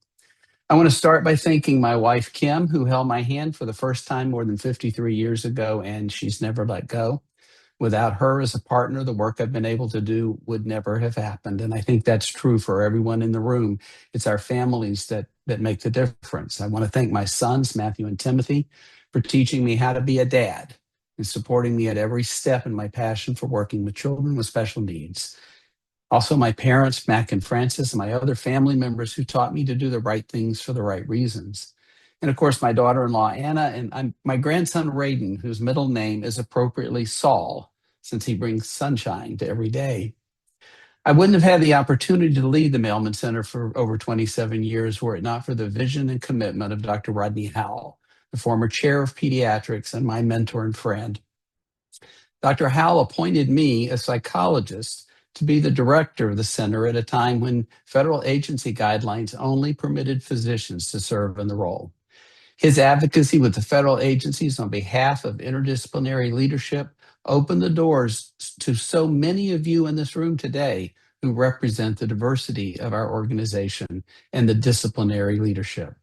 I want to start by thanking my wife, Kim, who held my hand for the first time more than 53 years ago, and she's never let go. Without her as a partner, the work I've been able to do would never have happened, and I think that's true for everyone in the room. It's our families that make the difference. I want to thank my sons, Matthew and Timothy, for teaching me how to be a dad and supporting me at every step in my passion for working with children with special needs. Also, my parents, Mac and Francis, and my other family members who taught me to do the right things for the right reasons. And of course, my daughter-in-law, Anna, and my grandson, Raiden, whose middle name is appropriately Saul, since he brings sunshine to every day. I wouldn't have had the opportunity to lead the Mailman Center for over 27 years were it not for the vision and commitment of Dr. Rodney Howell, the former chair of pediatrics and my mentor and friend. Dr. Howell appointed me, a psychologist, to be the director of the center at a time when federal agency guidelines only permitted physicians to serve in the role. His advocacy with the federal agencies on behalf of interdisciplinary leadership opened the doors to so many of you in this room today who represent the diversity of our organization and the disciplinary leadership.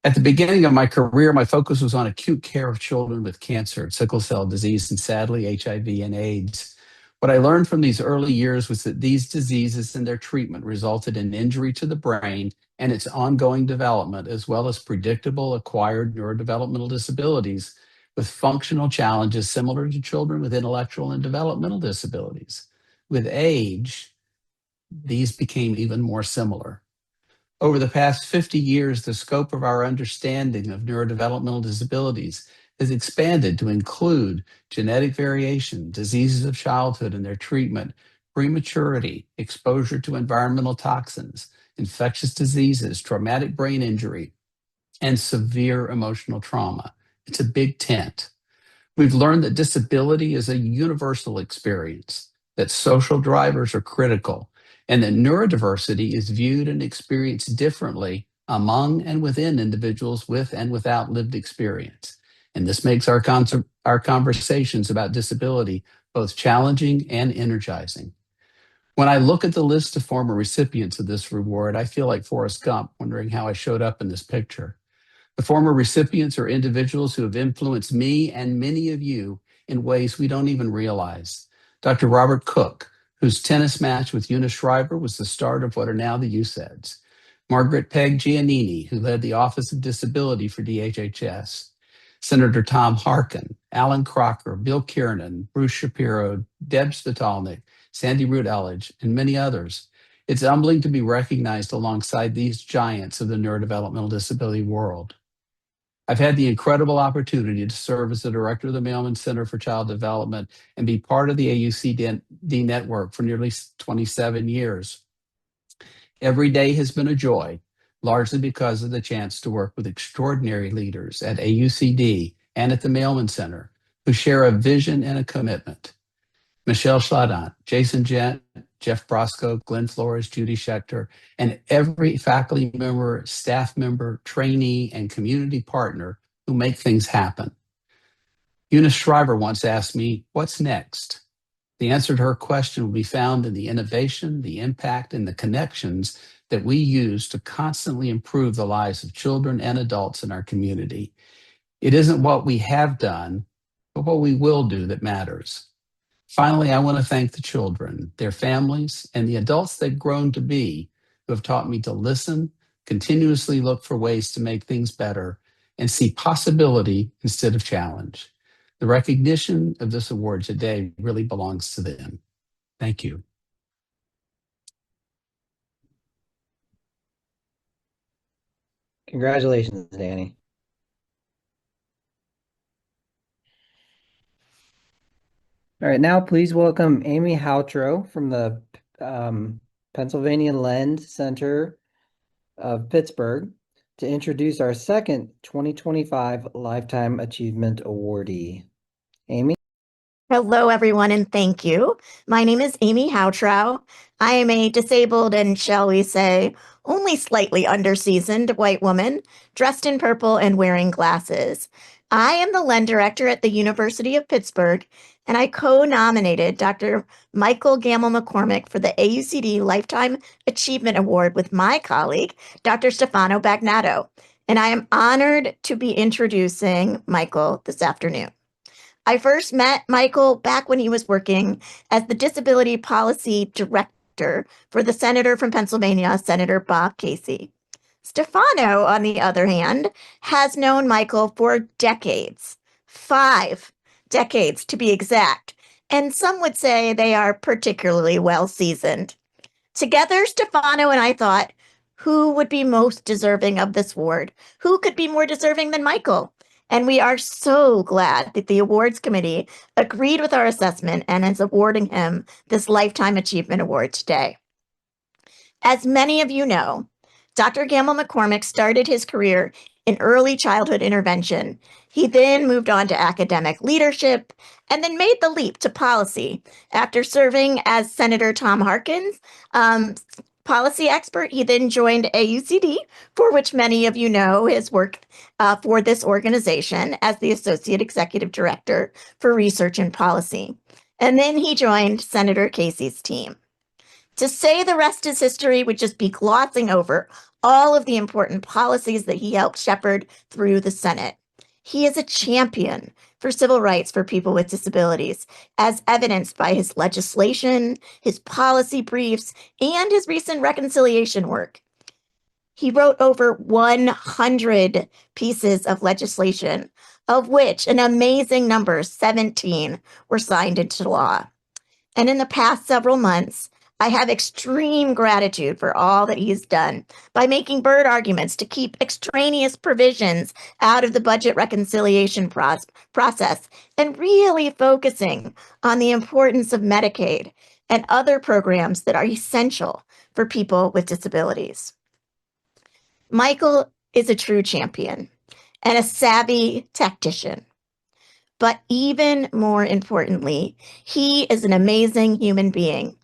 At the beginning of my career, my focus was on acute care of children with cancer, sickle cell disease, and sadly, HIV and AIDS. What I learned from these early years was that these diseases and their treatment resulted in injury to the brain and its ongoing development, as well as predictable acquired neurodevelopmental disabilities with functional challenges similar to children with intellectual and developmental disabilities. With age, these became even more similar. Over the past 50 years, the scope of our understanding of neurodevelopmental disabilities has expanded to include genetic variation, diseases of childhood and their treatment, prematurity, exposure to environmental toxins, infectious diseases, traumatic brain injury, and severe emotional trauma. It's a big tent. We've learned that disability is a universal experience, that social drivers are critical, and that neurodiversity is viewed and experienced differently among and within individuals with and without lived experience. And this makes our conversations about disability both challenging and energizing. When I look at the list of former recipients of this reward, I feel like Forrest Gump, wondering how I showed up in this picture. The former recipients are individuals who have influenced me and many of you in ways we don't even realize. Dr. Robert Cook, whose tennis match with Eunice Shriver was the start of what are now the UCEDs. Margaret Peg Giannini, who led the Office of Disability for DHHS. Senator Tom Harkin, Alan Crocker, Bill Kiernan, Bruce Shapiro, Deb Spitalnik, Sandy Root-Elledge, and many others. It's humbling to be recognized alongside these giants of the neurodevelopmental disability world. I've had the incredible opportunity to serve as the director of the Mailman Center for Child Development and be part of the AUCD network for nearly 27 years. Every day has been a joy, largely because of the chance to work with extraordinary leaders at AUCD and at the Mailman Center who share a vision and a commitment. Michelle Schladant, Jason Gent, Jeff Brosco, Glenn Flores, Judy Schechter, and every faculty member, staff member, trainee, and community partner who make things happen. Eunice Shriver once asked me, "What's next?" The answer to her question will be found in the innovation, the impact, and the connections that we use to constantly improve the lives of children and adults in our community. It isn't what we have done, but what we will do that matters. Finally, I want to thank the children, their families, and the adults they've grown to be who have taught me to listen, continuously look for ways to make things better, and see possibility instead of challenge. The recognition of this award today really belongs to them. Thank you. Congratulations, Danny. All right, now please welcome Amy Houtro from the Pennsylvania Lend Center of Pittsburgh to introduce our second 2025 Lifetime Achievement Awardee. Amy? Hello, everyone, and thank you. My name is Amy Houtrow. I am a disabled and, shall we say, only slightly underseasoned white woman dressed in purple and wearing glasses. I am the Lend Director at the University of Pittsburgh, and I co-nominated Dr. Michael Gavel McCormick for the AUCD Lifetime Achievement Award with my colleague, Dr. Stefano Bagnato, and I am honored to be introducing Michael this afternoon. I first met Michael back when he was working as the Disability Policy Director for the Senator from Pennsylvania, Senator Bob Casey. Stefano, on the other hand, has known Michael for decades, 5 decades to be exact, and some would say they are particularly well seasoned. Together, Stefano and I thought, who would be most deserving of this award? Who could be more deserving than Michael? And we are so glad that the awards committee agreed with our assessment and is awarding him this Lifetime Achievement Award today. As many of you know, Dr. Gavel McCormick started his career in early childhood intervention. He then moved on to academic leadership and then made the leap to policy after serving as Senator Tom Harkin's policy expert. He then joined AUCD, for which many of you know his work for this organization as the Associate Executive Director for Research and Policy. And then he joined Senator Casey's team. To say the rest is history would just be glossing over all of the important policies that he helped shepherd through the Senate. He is a champion for civil rights for people with disabilities, as evidenced by his legislation, his policy briefs, and his recent reconciliation work. He wrote over 100 pieces of legislation, of which an amazing number, 17, were signed into law. And in the past several months, I have extreme gratitude for all that he's done by making bird arguments to keep extraneous provisions out of the budget reconciliation process and really focusing on the importance of Medicaid and other programs that are essential for people with disabilities. Michael is a true champion and a savvy tactician. But even more importantly, he is an amazing human being.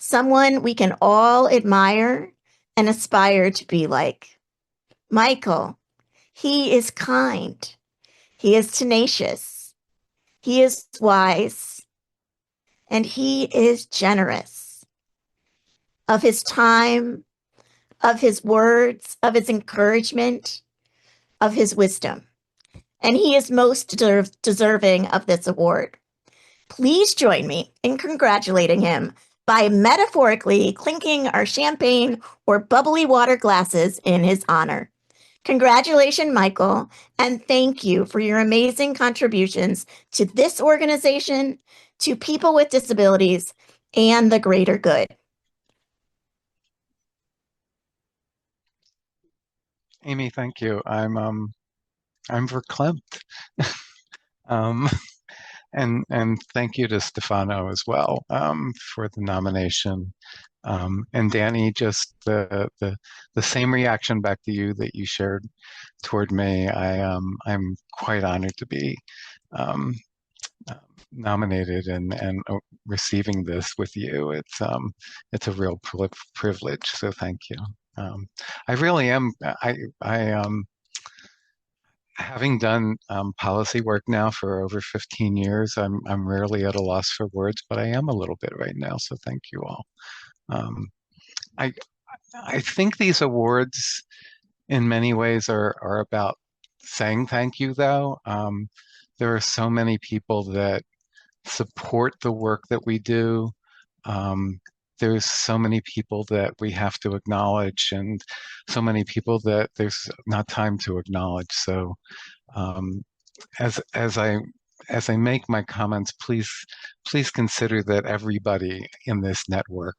Someone we can all admire and aspire to be like. Michael, he is kind. He is tenacious. He is wise. And he is generous of his time, of his words, of his encouragement, of his wisdom. And he is most deserving of this award. Please join me in congratulating him by metaphorically clinking our champagne or bubbly water glasses in his honor. Congratulations, Michael, and thank you for your amazing contributions to this organization, to people with disabilities, and the greater good. Amy, thank you. I'm verklempt. And thank you to Stefano as well for the nomination. And Danny, just the same reaction back to you that you shared toward me. I'm quite honored to be nominated and receiving this with you. It's a real privilege. So thank you. I really am. Having done policy work now for over 15 years, I'm rarely at a loss for words, but I am a little bit right now. So thank you all. I think these awards, in many ways, are about saying thank you, though. There are so many people that support the work that we do. There's so many people that we have to acknowledge, and so many people that there's not time to acknowledge. So as I make my comments, please consider that everybody in this network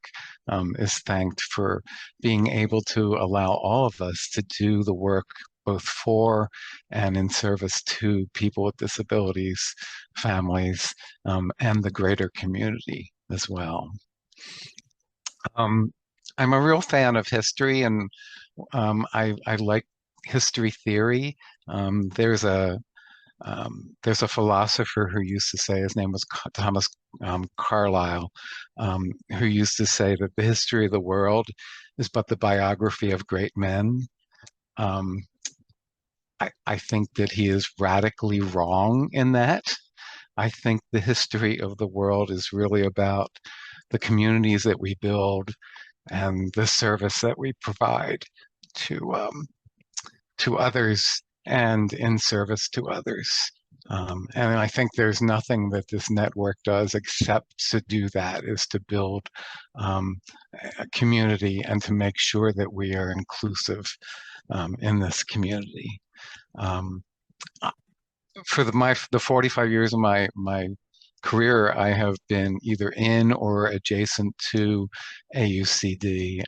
is thanked for being able to allow all of us to do the work both for and in service to people with disabilities, families, and the greater community as well. I'm a real fan of history, and I like history theory. There's a philosopher who used to say, his name was Thomas Carlyle, who used to say that the history of the world is but the biography of great men. I think that he is radically wrong in that. I think the history of the world is really about the communities that we build and the service that we provide to others and in service to others. And I think there's nothing that this network does except to do that, is to build a community and to make sure that we are inclusive in this community. For the 45 years of my career, I have been either in or adjacent to AUCD.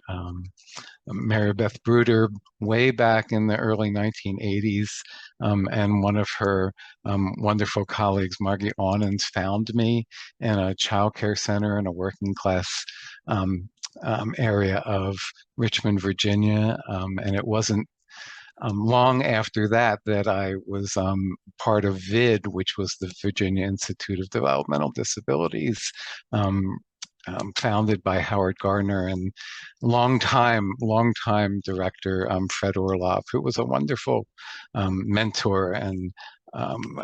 Mary Beth Bruder, way back in the early 1980s, and one of her wonderful colleagues, Margie Aunans, found me in a child care center in a working class area of Richmond, Virginia, and it wasn't long after that I was part of VID, which was the Virginia Institute of Developmental Disabilities, founded by Howard Gardner and longtime director Fred Orloff, who was a wonderful mentor and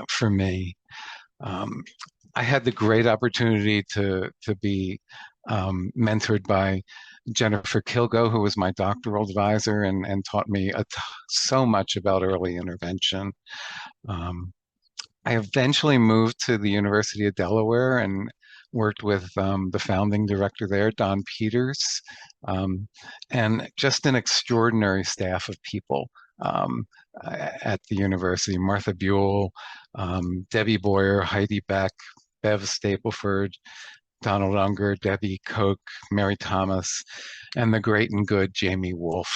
for me. I had the great opportunity to be mentored by Jennifer Kilgo, who was my doctoral advisor and taught me so much about early intervention. I eventually moved to the University of Delaware and worked with the founding director there, Don Peters, and just an extraordinary staff of people at the university. Martha Buell, Debbie Boyer, Heidi Beck, Bev Stapleford, Donald Unger, Debbie Koch, Mary Thomas, and the great and good Jamie Wolf,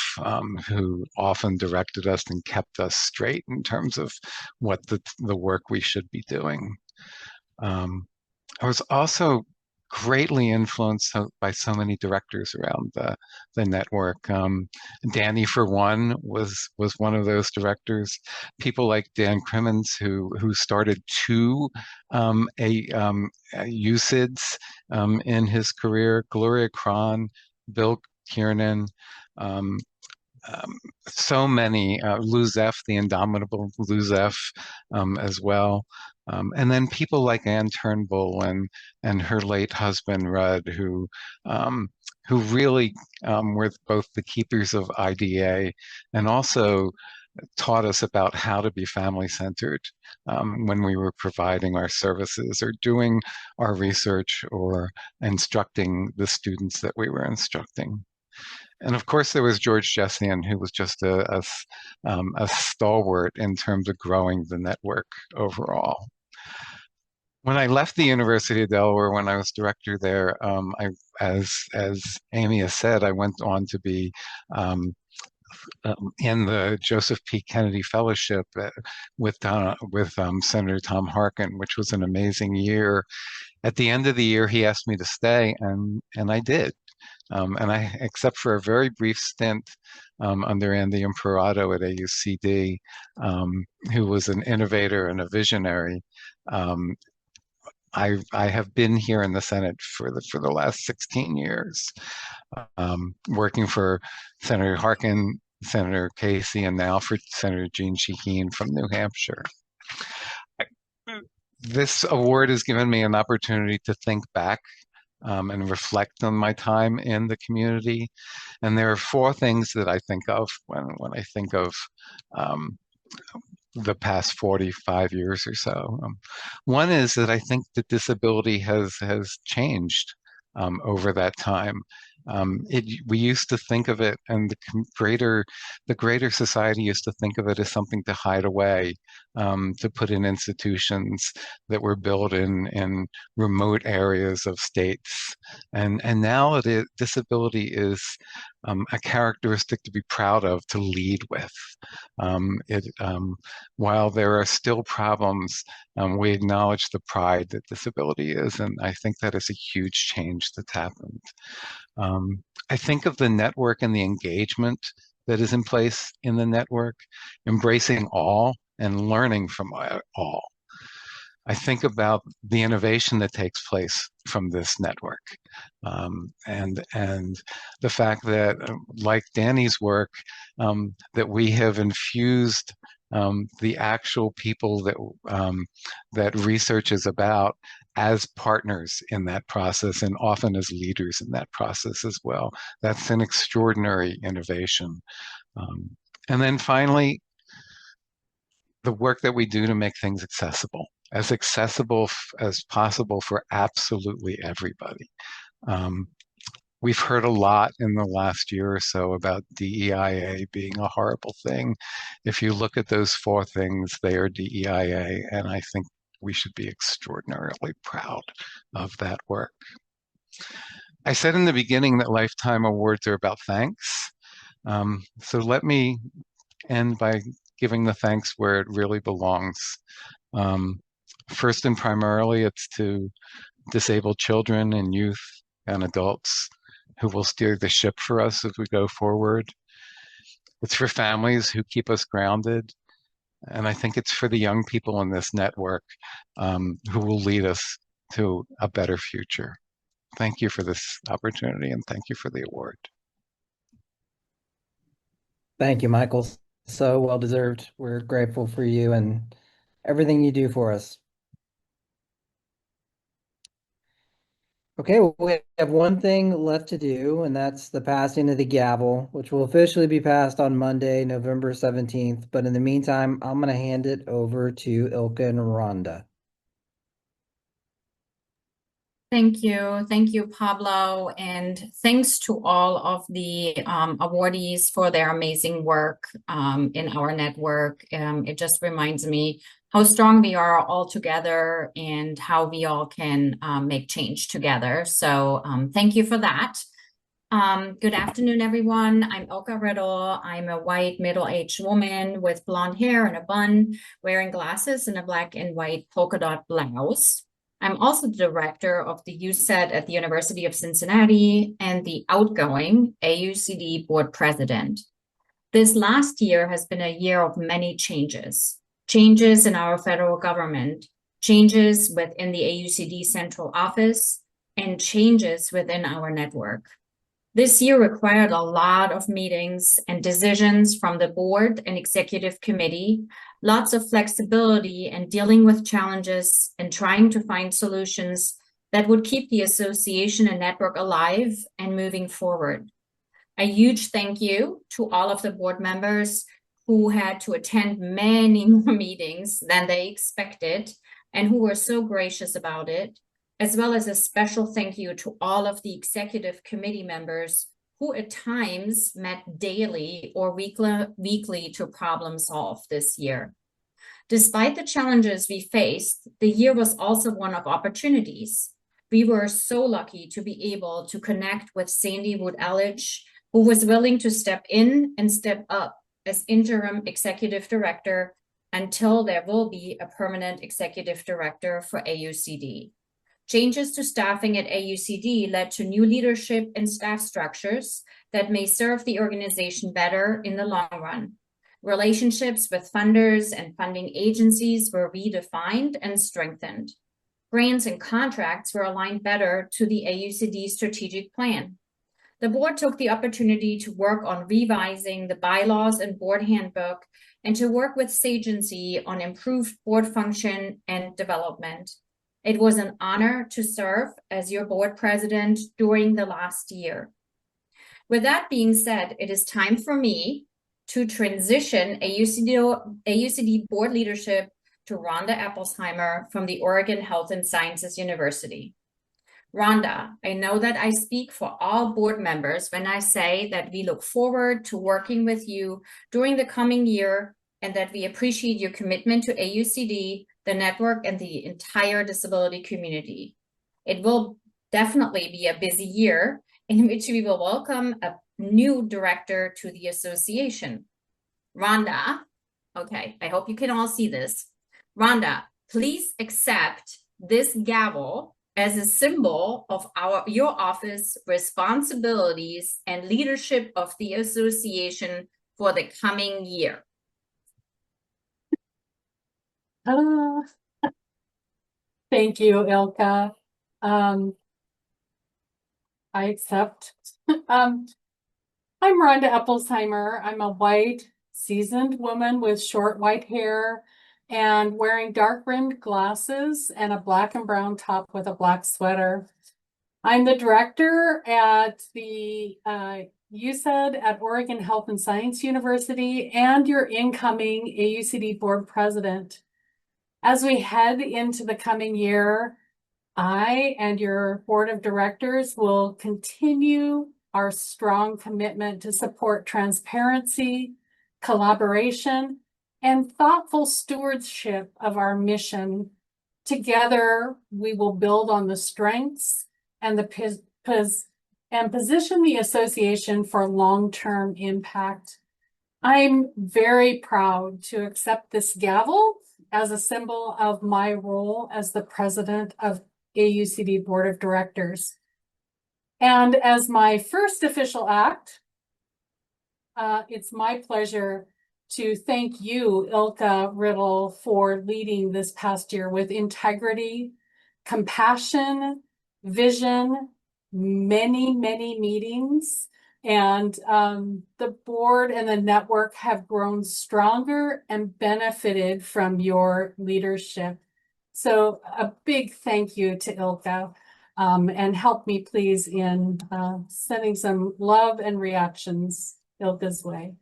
who often directed us and kept us straight in terms of what the work we should be doing. I was also greatly influenced by so many directors around the network. Danny, for one, was one of those directors. People like Dan Crimmins, who started two UCIDs in his career. Gloria Cron, Bill Kiernan, so many, Lou Zeff, the indomitable Lou Zeff, as well. And then people like Anne Turnbull and her late husband, Rudd, who really were both the keepers of IDA and also taught us about how to be family-centered when we were providing our services or doing our research or instructing the students that we were instructing. And of course, there was George Jesien, who was just a stalwart in terms of growing the network overall. When I left the University of Delaware, when I was director there, as Amy has said, I went on to be in the Joseph P. Kennedy Fellowship with Senator Tom Harkin, which was an amazing year. At the end of the year, he asked me to stay, and I did. And except for a very brief stint under Andy Imperato at AUCD, who was an innovator and a visionary, I have been here in the Senate for the last 16 years, working for Senator Harkin, Senator Casey, and now for Senator Jean Shaheen from New Hampshire. This award has given me an opportunity to think back and reflect on my time in the community. And there are four things that I think of when I think of the past 45 years or so. One is that I think that disability has changed over that time. We used to think of it, and the greater society used to think of it as something to hide away, to put in institutions that were built in remote areas of states. And now disability is a characteristic to be proud of, to lead with. While there are still problems, we acknowledge the pride that disability is, and I think that is a huge change that's happened. I think of the network and the engagement that is in place in the network, embracing all and learning from all. I think about the innovation that takes place from this network, and the fact that, like Danny's work, that we have infused the actual people that research is about as partners in that process, and often as leaders in that process as well. That's an extraordinary innovation. And then finally, the work that we do to make things accessible as possible for absolutely everybody. We've heard a lot in the last year or so about DEIA being a horrible thing. If you look at those 4 things, they are DEIA, and I think we should be extraordinarily proud of that work. I said in the beginning that Lifetime Awards are about thanks. So let me end by giving the thanks where it really belongs. First and primarily, it's to disabled children and youth and adults who will steer the ship for us as we go forward. It's for families who keep us grounded. And I think it's for the young people in this network who will lead us to a better future. Thank you for this opportunity, and thank you for the award. Thank you, Michael. So well deserved. We're grateful for you and everything you do for us. Okay, well, we have one thing left to do, and that's the passing of the gavel, which will officially be passed on Monday, November 17th. But in the meantime, I'm going to hand it over to Ilka and Rhonda. Thank you. Thank you, Pablo. And thanks to all of the awardees for their amazing work in our network. It just reminds me how strong we are all together and how we all can make change together. So thank you for that. Good afternoon, everyone. I'm Ilka Riddle. I'm a white middle-aged woman with blonde hair and a bun, wearing glasses and a black and white polka dot blouse. I'm also the director of the UCED at the University of Cincinnati and the outgoing AUCD board president. This last year has been a year of many changes. Changes in our federal government, changes within the AUCD central office, and changes within our network. This year required a lot of meetings and decisions from the board and executive committee, lots of flexibility and dealing with challenges and trying to find solutions that would keep the association and network alive and moving forward. A huge thank you to all of the board members who had to attend many more meetings than they expected and who were so gracious about it, as well as a special thank you to all of the executive committee members who at times met daily or weekly to problem solve this year. Despite the challenges we faced, the year was also one of opportunities. We were so lucky to be able to connect with Sandy Wood-Elledge, who was willing to step in and step up as interim executive director until there will be a permanent executive director for AUCD. Changes to staffing at AUCD led to new leadership and staff structures that may serve the organization better in the long run. Relationships with funders and funding agencies were redefined and strengthened. Grants and contracts were aligned better to the AUCD strategic plan. The board took the opportunity to work on revising the bylaws and board handbook and to work with SAGENCY on improved board function and development. It was an honor to serve as your board president during the last year. With that being said, it is time for me to transition AUCD board leadership to Rhonda Applesheimer from the Oregon Health and Sciences University. Rhonda, I know that I speak for all board members when I say that we look forward to working with you during the coming year and that we appreciate your commitment to AUCD, the network, and the entire disability community. It will definitely be a busy year in which we will welcome a new director to the association. Rhonda, okay, I hope you can all see this. Rhonda, please accept this gavel as a symbol of your office responsibilities and leadership of the association for the coming year. Thank you, Ilka. I accept. I'm Rhonda Applesheimer. I'm a white, seasoned woman with short white hair and wearing dark-rimmed glasses and a black and brown top with a black sweater. I'm the director at the UCED at Oregon Health and Science University and your incoming AUCD board president. As we head into the coming year, I and your board of directors will continue our strong commitment to support transparency, collaboration, and thoughtful stewardship of our mission. Together, we will build on the strengths and position the association for long-term impact. I'm very proud to accept this gavel as a symbol of my role as the president of AUCD Board of Directors. And as my first official act, it's my pleasure to thank you, Ilka Riddle, for leading this past year with integrity, compassion, vision, many, many meetings. And the board and the network have grown stronger and benefited from your leadership. So a big thank you to Ilka, and help me please in sending some love and reactions Ilka's way.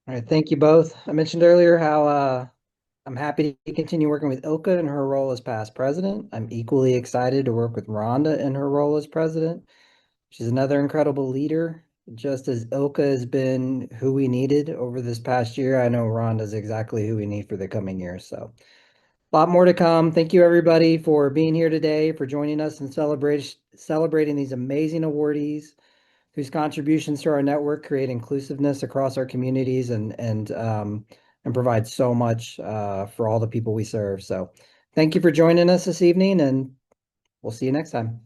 All right, thank you both. I mentioned earlier how I'm happy to continue working with Ilka in her role as past president. I'm equally excited to work with Rhonda in her role as president. She's another incredible leader. Just as Ilka has been who we needed over this past year, I know Rhonda's exactly who we need for the coming year. So a lot more to come. Thank you, everybody, for being here today, for joining us and celebrating these amazing awardees whose contributions to our network create inclusiveness across our communities and provide so much for all the people we serve. So thank you for joining us this evening, and we'll see you next time.